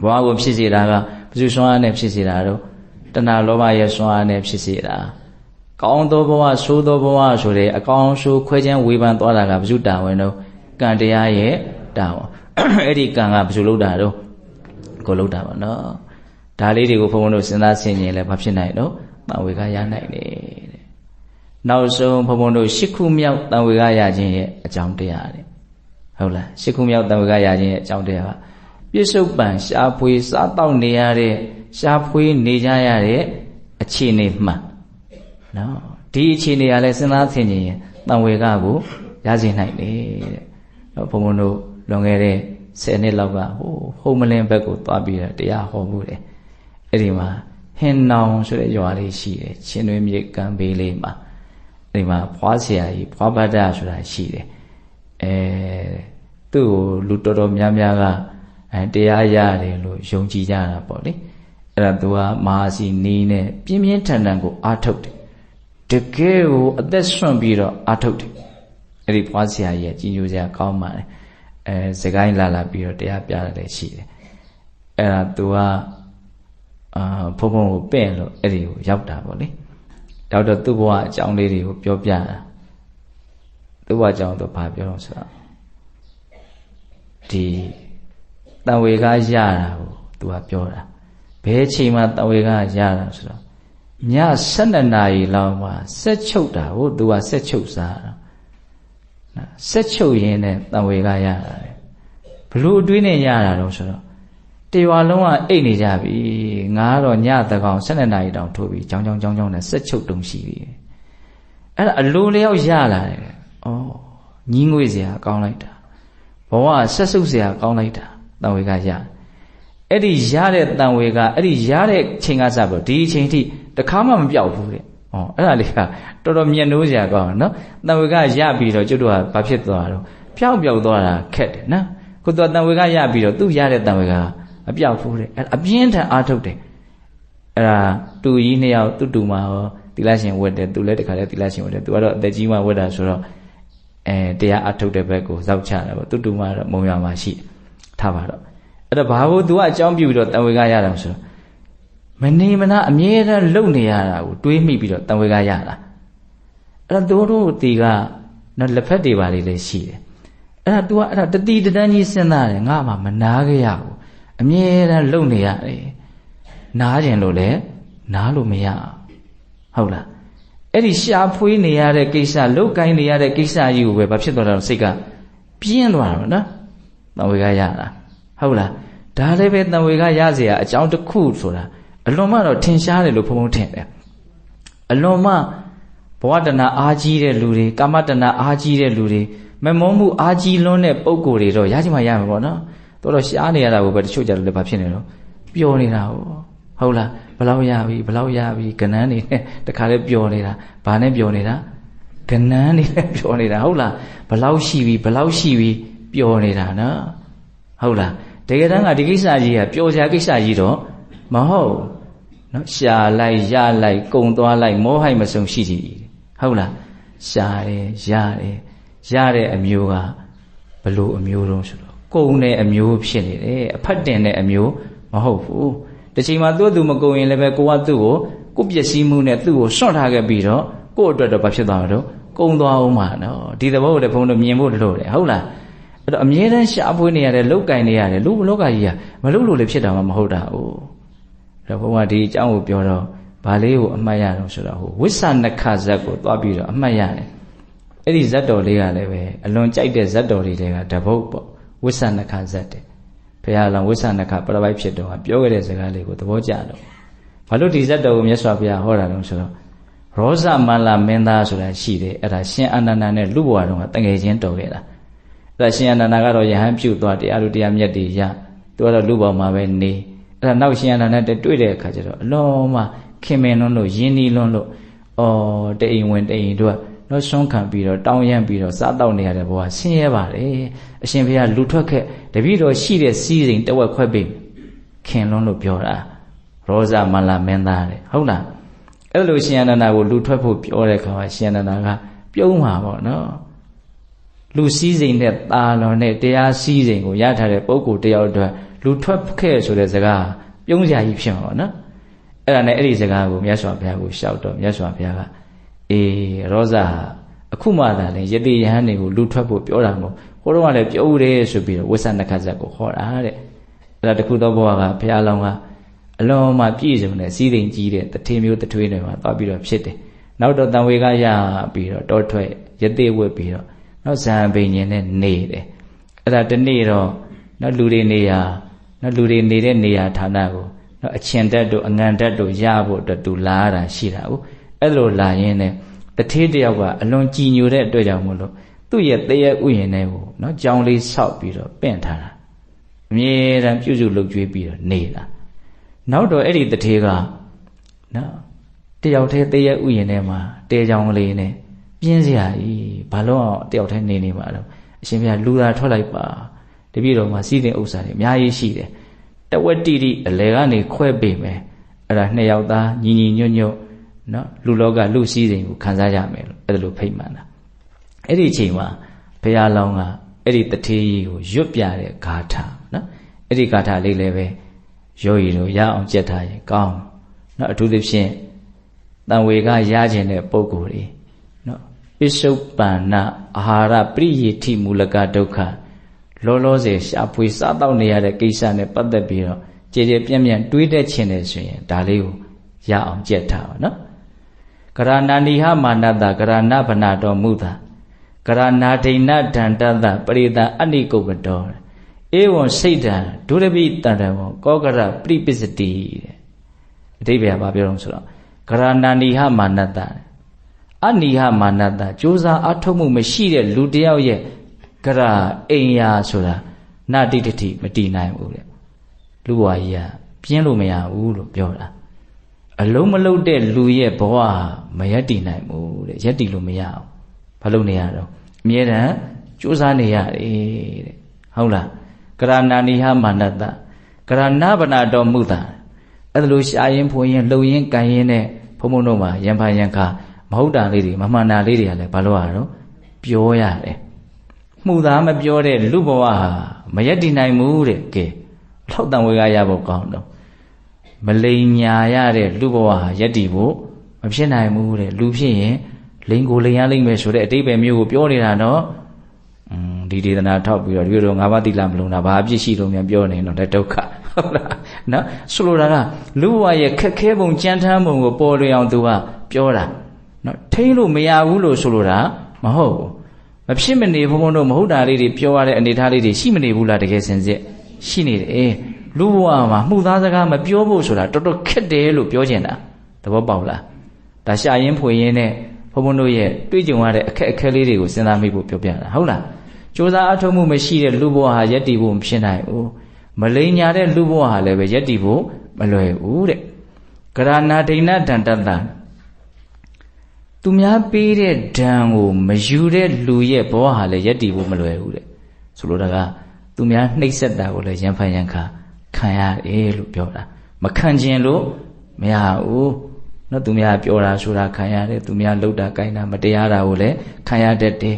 ဘဝကိုဖြစ်စေတာကဘယ်သူစွမ်းအားနဲ့ဖြစ်စေတာတော့တဏှာလောဘရဲ့စွမ်းအားနဲ့ဖြစ်စေတာ ကောင်းသောဘဝဆိုးသောဘဝဆိုတဲ့အကောင်းဆိုးခွဲခြားဝေဖန်သွားတာကဘု து တာဝန်တော့ကံတရားရဲ့တာဝန်အဲ့ဒီကံကဘယ်လိုလုပ်တာတော့ကိုလုပ်တာပါနော်ဒါလေးတွေကိုဘုန်းဘုန်းတို့စဉ်းစားဆင်ခြင်လဲဘာဖြစ်နိုင်တော့တန်ဝေကရနိုင်တယ်တဲ့နောက်ဆုံးဘုန်းဘုန်းတို့၈ခုမြောက်တန်ဝေကရခြင်းရဲ့အကြောင်းတရားတဲ့ဟုတ်လား၈ခုမြောက်တန်ဝေကရခြင်းရဲ့အကြောင်းတရားကပြစ္ဆုတ်ပံရှားဖွေစားတောက်နေရတဲ့ရှားဖွေနေကြရတဲ့အခြေအနေမှန်နော်ဒီအခြေအနေကလည်းစဉ်းစားဆင်ခြင်ရင်တန်ဝေကကိုရစေနိုင်တယ်တဲ့ဘုန်းဘုန်းတို့လွန်ခဲ့တဲ့10နှစ်လောက်ကဟုံးမလင်းဘက်ကိုသွားပြီးတော့တရားဟောမှုတယ်အဲ့ဒီမှာဟင်းနောင်ဆိုတဲ့ရွာလေးရှိတယ်ချင်းတွင်းမြေကမ်းဘေးလေးမှာအဲ့ဒီမှာဖွားဆရာကြီးဖွားဗဒ္ဒဆိုတာရှိတယ်သူ့ကိုလူတော်တော်များများကတရားရတယ်လို့ယုံကြည်ကြတာပေါ့လေအဲ့ဒါသူကမဟာစီနီးနဲ့ပြင်းပြင်းထန်ထန်ကိုအားထုတ်တယ်တကယ်ကိုအသက်ဆွန့်ပြီးတော့အားထုတ်တယ်အဲ့ဒီဖွားဆရာကြီးကကြီးညိုစရာကောင်းပါတယ်စကိုင်းလာပြီးတော့တရားပြရတယ်ရှိတယ်အဲ့ဒါသူကဘုံဘုံကိုပဲ့လို့အဲ့ဒီကိုရောက်တာပေါ့လေရောက်တော့သူ့ဘဝအကြောင်းလေးတွေကိုပြောပြတာသူ့ဘဝအကြောင်းတော့ဘာပြောတော့ဆိုတော့ဒီတန်ဝေကရတာကိုသူကပြောတာဘယ်အချိန်မှတန်ဝေကရတာဆိုတော့ည12နာရီလောက်မှဆက်ချုပ်တာကိုသူကဆက်ချုပ်စားတာဆက်ချုပ်ရင်းနဲ့တန်ဝေကရတာလေဘလို့အတွေးနဲ့ရတာတော့ဆိုတော့တရွာလုံးကအိတ်နေကြပြီငါကတော့ညတကောင်12နာရီတောင်ထိုးပြီးကြောင်းနဲ့ဆက်ချုပ်တုံရှိပြီအဲ့ဒါအလိုလျောက်ရလာတယ်ဩညီးငွေ့စရာကောင်းလိုက်တာဘဝဆက်စုပ်စရာကောင်းလိုက်တာတန်ဝေကရအဲ့ဒီရတဲ့တန်ဝေကအဲ့ဒီရတဲ့ချိန်ကစပြီးဒီအချိန်ထိတခါမှမပြောက်ဘူးတဲ့အဲ့ဒါလေးကတော်တော်မြတ်နိုးစရာကောင်းနော်တန်ဝေကရပြီးတော့ကျွတ်တို့ကဘာဖြစ်သွားတော့ပျောက်သွားတာခက်တယ်နော်ကိုသူကတန်ဝေကရပြီးတော့သူ့ရတဲ့တန်ဝေကအပြောက်ဖူးတယ်အပြင်းထန်အားထုတ်တယ်အဲ့ဒါတူကြီးနှစ်ယောက်တူမှာရောသီလရှင်ဝတ်တယ်သူလည်းတခါလဲသီလရှင်ဝတ်တယ်သူကတော့အသက်ကြီးမှဝတ်တာဆိုတော့တရားအားထုတ်တဲ့ဘက်ကိုဇောက်ချတာပေါ့တူမှာတော့မုံရွာမှာရှိထားပါတော့အဲ့တော့ဘာလို့သူကအကြောင်းပြုပြီးတော့တန်ဝေကရတာဆိုတော့မနေမနာအမြဲတမ်းလုံနေရတာကိုတွေးမိပြီးတော့တန်ဝေကရတာအဲ့တော့တို့တီကနော်လက်ဖက်တွေပါလေးလည်းရှိတယ်အဲ့ဒါ तू ကအဲ့ဒါတတိတန်းကြီးစဉ်းစားတယ်ငါမှမနာခဲ့ရဘူးအမြဲတမ်းလုံနေရတယ်နားကျင်လို့လည်းနားလို့မရဟုတ်လားအဲ့ဒီရှားဖွေးနေရတဲ့ကိစ္စလုတ်ကိုင်းနေရတဲ့ကိစ္စကြီးကိုပဲဘာဖြစ်သွားတာလဲစိတ်ကပြင်းသွားတာနော်တန်ဝေကရတာဟုတ်လားဒါလည်းပဲတန်ဝေကရเสียအကြောင်းတစ်ခုဆိုတာအလွန်မှတော့ထင်ရှားတယ်လို့ဘုံဘုံထင်တယ်အလွန်မှဘဝတဏအားကြီးတဲ့လူတွေကာမတဏအားကြီးတဲ့လူတွေမမောမှုအားကြီးလွန်းတဲ့ပုံကိုယ်တွေတော့ရချင်မှရမှာပေါ့နော်တော့ရှားနေရတာကိုပဲတချို့ကြလို့လည်းဘာဖြစ်နေတော့ပျော်နေတာဟုတ်လားဘလောက်ရပြီကနန်းနေနဲ့တခါလဲပျော်နေတာဘာနဲ့ပျော်နေတာကနန်းနေနဲ့ပျော်နေတာဟုတ်လားဘလောက်ရှိပြီပျော်နေတာနော်ဟုတ်လားတကယ်တမ်းကဒီကိစ္စကြီးကပျော်စရာကိစ္စကြီးတော့မဟုတ်နော်ရှာလိုက်ရလိုက်ကုံသွားလိုက်မောဟိုက်မစုံရှိကြည်ဟုတ်လားရှာတယ်ရတဲ့အမျိုးကဘလို့အမျိုးတုံးဆိုတော့ကုံတဲ့အမျိုးဖြစ်နေတယ်အဖတ်တင်တဲ့အမျိုးမဟုတ်ဘူးတစ်ချိန်မှာသူမကုံရင်လည်းပဲကိုကသူ့ကိုပျက်စီးမှုနဲ့သူ့ကိုစွန့်ထားခဲ့ပြီးတော့ကို့အတွက်တော့ဘာဖြစ်သွားမှာတော့ကုံသွားအောင်မှာနော်ဒီသဘောကိုလည်းဘုန်းတော်မြင်ဖို့လိုတယ်ဟုတ်လားအဲ့တော့အမြဲတမ်းရှားဖွေးနေရတယ်လုတ်ကင်နေရတယ်လူလောကကြီးကမလုတ်လို့လည်းဖြစ်တာမှမဟုတ်တာ哦အဲ့တော့ဘုန်းကဒီအကြောင်းကိုပြောတော့ဗာလေးကိုအမှတ်ရတော့ဆိုတော့ဝိသနခဇတ်ကိုသွားပြီးတော့အမှတ်ရတယ်အဲ့ဒီဇတ်တော်လေးကလည်းပဲအလွန်ကြိုက်တဲ့ဇတ်တော်တွေကတပုတ်ပေါ့ဝိသနခဇတ်တဲ့ဘုရားလောင်းဝိသနခပရပိုက်ဖြစ်တော့ပြောခဲ့တဲ့စကားလေးကိုသဘောကျတော့ဘာလို့ဒီဇတ်တော်ကိုမြတ်စွာဘုရားဟောတာလဲဆိုတော့ရောဇမန္လမင်းသားဆိုတာရှိတယ်အဲ့ဒါရှင်အာနန္ဒာနဲ့လူဘဝတော်ကတငယ်ချင်းတော်ခဲ့တာအဲ့ဒါရှင်အာနန္ဒာကတော့ယဟန်ပြုတ်သွားတရားလူတရားမြတ်တွေရသူကတော့လူပေါ်မှာပဲနေအဲ့ဒါနောက်ရှင်အာနန္ဒာနဲ့တွေ့တဲ့အခါကျတော့အလုံးမခင်မင်လွန်းလို့ယဉ်နီးလွန်းလို့တအိမ်ဝင်တအိမ်တို့နော်ဆွမ်းခံပြီးတော့တောင်းရမ်းပြီးတော့စားတောက်နေရတဲ့ဘဝဆင်းရဲပါတယ်အရှင်ဘုရားလူထွက်ခဲ့တပည့်တော်ရှိတဲ့စီးစိမ်တဝက်ခွဲပေးခင်လွန်းလို့ပြောတာရောဇမန္လမင်းသားတဲ့ဟုတ်လားအဲ့လိုရှင်အာနန္ဒာကိုလူထွက်ဖို့ပြောတဲ့အခါမှာရှင်အာနန္ဒာကပြုံးမှာပေါ့နော်လူစည်းစိမ်နဲ့ตาလွန်နဲ့တရားစည်းစိမ်ကိုရထားတဲ့ပုဂ္ဂိုလ်တယောက်အတွက်လူထွက်ခဲ့ဆိုတဲ့စကားပြုံးစရာကြီးဖြစ်မှာပေါ့နော်အဲ့ဒါနဲ့အဲ့ဒီစကားကိုမြတ်စွာဘုရားကိုရှောက်တော့မြတ်စွာဘုရားက ရောဇာအခုမှသာလေယတိယဟန်တွေကိုလူထွက်ဖို့ပြောတာမဟုတ်ဟိုတော့ကလည်းပြောဦးတယ်ဆိုပြီးတော့ဝိသနခဇတ်ကိုဟောတာတဲ့အဲ့ဒါတခုသောဘဝကဘုရားလောင်းကအလုံးမှပြည့်စုံတဲ့စီးစိမ်ကြီးတဲ့တထေမျိုးတထွေးတွေမှာသွားပြီးတော့ဖြစ်တယ်နောက်တော့တန်ဝေကရပြီးတော့တောထွက်ယတိဝတ်ပြီးတော့နောက်ဇံပိန်ရင်နဲ့နေတယ်အဲ့ဒါတနေ့တော့နောက်လူတွေနေရာနောက်လူတွေနေတဲ့နေရာဌာနကိုနောက်အချင်တက်တို့အငံတက်တို့ရဖို့အတွက်သူလာရတာရှိတာဟုတ်အဲ့လိုလာရင်းနဲ့တထေးတယောက်ကအလွန်ကြည်ညိုတဲ့အတွက်ကြောင့်မို့လို့သူ့ရဲ့တရက်ဥယျာဉ်ထဲကိုနော်ကြောင်လေးဆောက်ပြီးတော့ပင့်ထားတာအမြဲတမ်းပြုစုလုပ်ကြွေးပြီးတော့နေတာနောက်တော့အဲ့ဒီတထေးကနော်တယောက်တည်းတရက်ဥယျာဉ်ထဲမှာတဲကြောင်လေးနဲ့ပြင်းစရာကြီးဘာလို့အောင်တယောက်တည်းနေမှာတော့အရှင်ဘုရားလူသာထွက်လိုက်ပါတပည့်တော်မှာစီးတဲ့ဥစ္စာတွေအများကြီးရှိတယ်တဝက်တိတိအလေကနေခွဲပေးမယ်အဲ့ဒါနှစ်ယောက်သားညီညီညွတ်ညွတ်နော်လူလောကလူစည်းစိမ်ကိုခံစားကြမယ်လို့အဲ့ဒါလိုဖိတ်မှန်တာအဲ့ဒီအချိန်မှာဘုရားလောင်းကအဲ့ဒီတထေးကြီးကိုရွတ်ပြတဲ့ဂါထာနော်အဲ့ဒီဂါထာလေးလည်းပဲယောဂီတို့ရအောင်ကြက်ထားရင်ကောင်းနော်အထူးသဖြင့်တန်ဝေကရခြင်းတဲ့ပုဂ္ဂိုလ်တွေနော်ပစ္စုပ္ပန္နအာဟာရပရိယေတိမူလကဒုက္ခလောလောဆယ်ရှာဖွေစားတော့နေရတဲ့ကိစ္စနဲ့ပတ်သက်ပြီးတော့ကြည်ကြည်ပြန့်ပြန့်တွေးတတ်ခြင်းနဲ့ဆိုရင်ဒါလေးကိုရအောင်ကြက်ထားပါနော်ကရဏဏိဟမာနတကရဏဗနာတော်မူတာကရဏဒိဏဒန္တတပရိသအနိကုပ္ပတောဧဝံစိတ်တံဒုရပိတန္တဝံကောကရပရိပစ္စတိတဲ့အဓိပ္ပာယ်ဘာပြောတော့ဆိုတော့ကရဏဏိဟမာနတအနိဟမာနတကြိုးစားအထောက်မှုမရှိတဲ့လူတယောက်ရဲ့ကရအိမ်ယာဆိုတာနာတိတ္တိမတည်နိုင်ဘူးတဲ့လူဘဝကြီးကပြင်းလို့မရဘူးလို့ပြောတာအလုံးမလုံးတဲ့လူရဲ့ဘဝမယက်တည်နိုင်ဘူးတဲ့ယက်တည်လို့မရအောင်ဘာလို့နေရတော့အမြဲတမ်းကြိုးစားနေရတယ်တဲ့ဟုတ်လားကရဏဏိဟမာနတကရဏဗနာတော်မူတာအဲ့ဒါလိုရှားရင်ဖွင့်ရင်လှုပ်ရင်ကန်ရင်နဲ့ဘုံဘုံတို့မှာရံဖန်ရံခါမဟုတ်တာလေးတွေမမှန်တာလေးတွေကလည်းဘာလို့ရတော့ပြောရတယ်မှုသားမပြောတဲ့လူဘဝဟာမယက်တည်နိုင်ဘူးတဲ့ကဲလောက်တန်ဝေကရဖို့ကောင်းတော့မလိမ်ညာရတဲ့လူဘဝဟာယက်တည်ဖို့မဖြစ်နိုင်ဘူးတဲ့လူဖြစ်ရင်လိန်ကိုလိန်ရလိမ့်မယ်ဆိုတဲ့အတိပ္ပယ်မျိုးကိုပြောနေတာနော်ဒီဒေသနာထောက်ပြီးတော့ဒီလိုငါးပါးသီလမလုံးတာဘာအပြစ်ရှိလို့များပြောနေတော့တဲ့ဒုက္ခဟုတ်လားနော်ဆိုလိုတာကလူဘဝရဲ့ခက်ခဲပုံကြမ်းတမ်းပုံကိုပေါ်လွင်အောင်သူကပြောတာနော်ထိန်းလို့မရဘူးလို့ဆိုလိုတာမဟုတ်ဘူးမဖြစ်မနေဘုံဘုံတို့မဟုတ်တာလေးတွေပြောရတဲ့အနေထားလေးတွေရှိမနေဘူးလားတကယ်စင်စစ်ရှိနေတယ်လူဘဝမှာမှုသားစကားမပြောဖို့ဆိုတာတော်တော်ခက်တယ်လို့ပြောချင်တာသဘောပေါက်လားဒါရှာရင်ဖွေရင်နဲ့ဘုံဘုံတို့ရဲ့တွေ့ကြုံရတဲ့အခက်အခဲလေးတွေကိုစဉ်းစားမိဖို့ပြောပြတာဟုတ်လားကြိုးစားအထောက်မှုမရှိတဲ့လူဘဝဟာယက်တည်ဖို့မဖြစ်နိုင်ဘူးမလိမ်ညာတဲ့လူဘဝဟာလည်းပဲယက်တည်ဖို့မလွယ်ဘူးတဲ့ကရဏဒိဏဒန္တတသူများပေးတဲ့ဒဏ်ကိုမယူတဲ့လူရဲ့ဘဝဟာလည်းယက်တည်ဖို့မလွယ်ဘူးတဲ့ဆိုလိုတာကသူများနှိပ်စက်တာကိုလည်းရံဖန်ရံခါခံရတယ်လို့ပြောတာမခံခြင်းလို့မရဘူးနော်သူများပြောတာဆိုတာခံရတယ်သူများလှုပ်တာကိုင်းတာမတရားတာကိုလည်းခံရတတ်တယ်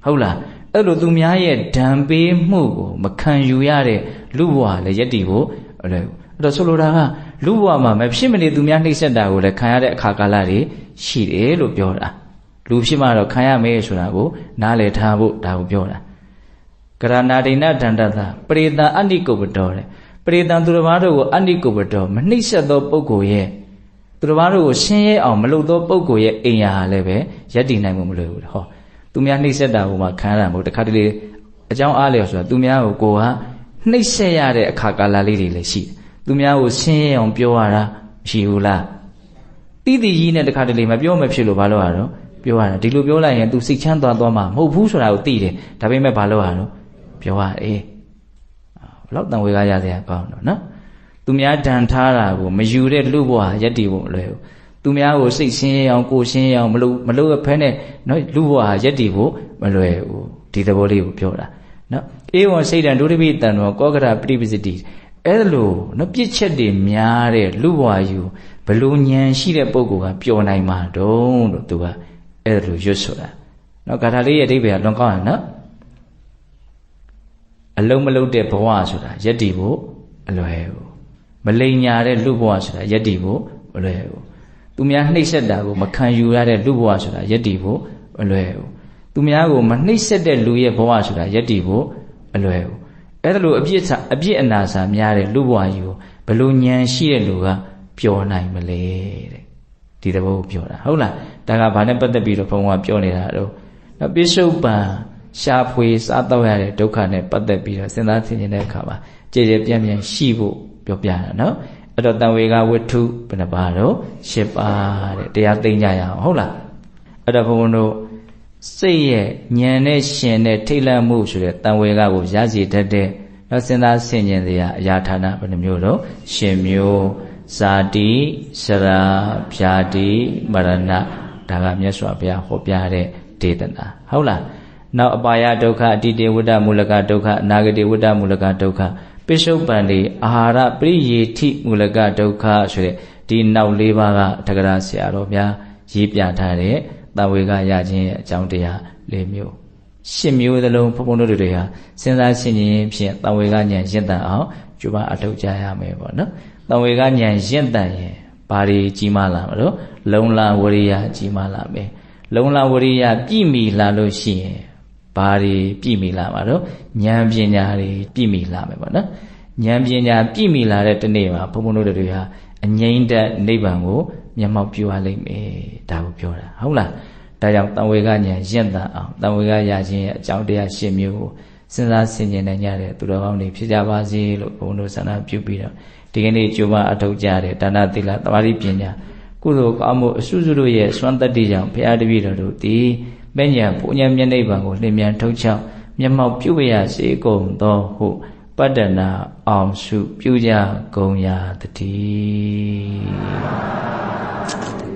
ဟုတ်လားအဲ့လိုသူများရဲ့ဒဏ်ပေးမှုကိုမခံယူရတဲ့လူဘဝလည်းယက်တည်ဖို့အဲ့တော့ဆိုလိုတာကလူဘဝမှာမဖြစ်မနေသူများနှိပ်စက်တာကိုလည်းခံရတဲ့အခါကာလတွေရှိတယ်လို့ပြောတာလူဖြစ်မှတော့ခံရမယ်ဆိုတာကိုနားလည်ထားဖို့ဒါကိုပြောတာကရဏဒိဏဒန္တတပရိသအနိကုပ္ပတောတဲ့ပရိသသူတစ်ပါးတို့ကိုအနိကုပ္ပတောမနှိပ်စက်သောပုဂ္ဂိုလ်ရဲ့သူတစ်ပါးတို့ကိုဆင်းရဲအောင်မလုပ်သောပုဂ္ဂိုလ်ရဲ့အိမ်ရာဟာလည်းပဲယက်တည်နိုင်မှုမလွယ်ဘူးဟောသူများနှိပ်စက်တာကိုမှခံရတာမဟုတ်တခါတလေအကြောင်းအားလျော်ဆိုတာသူများကိုကနှိပ်စက်ရတဲ့အခါကာလလေးတွေလည်းရှိတယ်သူများကိုဆင်းရဲအောင်ပြောရတာမရှိဘူးလားတိတိကြီးနဲ့တခါတလေမပြောမဖြစ်လို့ဘာလို့ရတော့ပြောရတာဒီလိုပြောလိုက်ရင် तू စိတ်ချမ်းသွားမှမဟုတ်ဘူးဆိုတာကိုသိတယ်ဒါပေမဲ့ဘာလို့ရတော့ပြောရတယ်ဘလောက်တန်ဝေကရစရာကောင်းတော့နော်သူများဒဏ်ထားတာကိုမယူတဲ့လူဘဝယက်တည်ဖို့မလွယ်ဘူးသူများကိုစိတ်ဆင်းရဲအောင်ကိုယ်ဆင်းရဲအောင်မလုပ်ရဖဲနဲ့နော်လူဘဝယက်တည်ဖို့မလွယ်ဘူးဒီသဘောလေးကိုပြောတာနော်ဧဝံစိတ်တံဒုရပိတံတော်ကောကရပရိပစ္စတိအဲ့လိုနော်ပြစ်ချက်တွေများတဲ့လူဘဝယူဘလို့ဉာဏ်ရှိတဲ့ပုဂ္ဂိုလ်ကပျော်နိုင်မှာတုံးလို့သူကအဲ့လိုရွတ်ဆိုတာနော်ဂါထာလေးရဲ့အဓိပ္ပာယ်ကလွန်ကောင်းတယ်နော်အလုံးမလုံးတဲ့ဘဝဆိုတာယက်တည်ဖို့အလွယ်ဘူးမလိမ်ညာတဲ့လူဘဝဆိုတာယက်တည်ဖို့မလွယ်ဘူး သူများနှိပ်စက်တာကိုမခံယူရတဲ့လူဘဝဆိုတာယက်တည်ဖို့အလွယ်ဘူးသူများကိုမနှိပ်စက်တဲ့လူရဲ့ဘဝဆိုတာယက်တည်ဖို့အလွယ်ဘူးအဲ့ဒါလိုအပြစ်အနာစာများတဲ့လူဘဝကြီးကိုဘယ်လိုဉာဏ်ရှိတဲ့လူကပျော်နိုင်မလဲတဲ့ဒီသဘောကိုပြောတာဟုတ်လားဒါကဘာနဲ့ပတ်သက်ပြီးတော့ဘုန်းကပြောနေတာတော့ပိဿုပန်ရှားဖွေစားတော့ရတဲ့ဒုက္ခနဲ့ပတ်သက်ပြီးတော့စဉ်းစားဆင်ခြင်တဲ့အခါမှာကြည်ကြပြန့်ပြန့်ရှိဖို့ပြောပြတာနော်အဲ့တော့တံဝေကဝတ္ထုဘယ်နှပါတော့၈ပါးတဲ့တရားသိကြရအောင်ဟုတ်လားအဲ့တော့ဘုန်းတို့စိတ်ရဲ့ဉာဏ်နဲ့ရှင်တဲ့ထိတ်လန့်မှုဆိုတဲ့တံဝေကကိုရရှိတတ်တဲ့နောက်စဉ်းစားဆင်ခြင်စရာအရာဌာနဘယ်နှမျိုးတော့ရှင်မျိုးဇာတိစရာဗျာတိမရဏဒါကမြတ်စွာဘုရားဟောပြတဲ့ဒေသနာဟုတ်လားနောက်အပါယဒုက္ခအတ္တိဝတ္တမူလကဒုက္ခအနာဂတိဝတ္တမူလကဒုက္ခပိဿုပန်ဒီအာဟာရပရိယေထိမူလကဒုက္ခဆိုတဲ့ဒီနောက်၄ပါးကတက္ကရာဆရာတော်များရေးပြထားတဲ့တံဝေကရခြင်းရဲ့အကြောင်းတရား၄မျိုး၈မျိုးသလုံးဘုန်းဘုန်းတို့တွေဟာစဉ်းစားရှင်းခြင်းဖြင့်တံဝေကဉာဏ်ရင့်တန်အောင်ကြိုးပမ်းအထောက်ကြရမယ်ပေါ့နော်တံဝေကဉာဏ်ရင့်တန်ရင်ဘာတွေကြီးမားလာမလို့လုံလဝရိယကြီးမားလာမယ်လုံလဝရိယပြည့်မီလာလို့ရှိရင်ဘာတွေပြည့်မီလာမှာတော့ဉာဏ်ပညာတွေပြည့်မီလာမယ်ပေါ့နော်ဉာဏ်ပညာပြည့်မီလာတဲ့တနေ့မှာဘုန်းဘုန်းတို့တွေဟာအငြိမ့်တဲ့နိဗ္ဗာန်ကိုမျက်မှောက်ပြုရလိမ့်မယ်ဒါကိုပြောတာဟုတ်လားဒါကြောင့်တံဝေကဉာဏ်ရင့်တန်အောင်တံဝေကရခြင်းရဲ့အကြောင်းတရား၈မျိုးကိုစဉ်းစားဆင်ခြင်နိုင်ကြတဲ့သူတော်ကောင်းတွေဖြစ်ကြပါစေလို့ဘုန်းဘုန်းတို့ဆန္ဒပြုပြီးတော့ဒီကနေ့ကြိုးပမ်းအထောက်ကြတဲ့ဒါနသီလသမာဓိပညာကုသိုလ်ကောင်းမှုအစုစုတို့ရဲ့စွမ်းတတ္တိကြောင့်ဘုရားတပည့်တော်တို့သည်မဲ့ညာဘုံညာမျက်နှိပ်ပံကိုလင်းမြန်ထုတ်ချောက်မျက်မှောက်ပြုရစေကုန်သောဟုပတ္တနာအောင်စုပြုကြကုန်ရာတည်း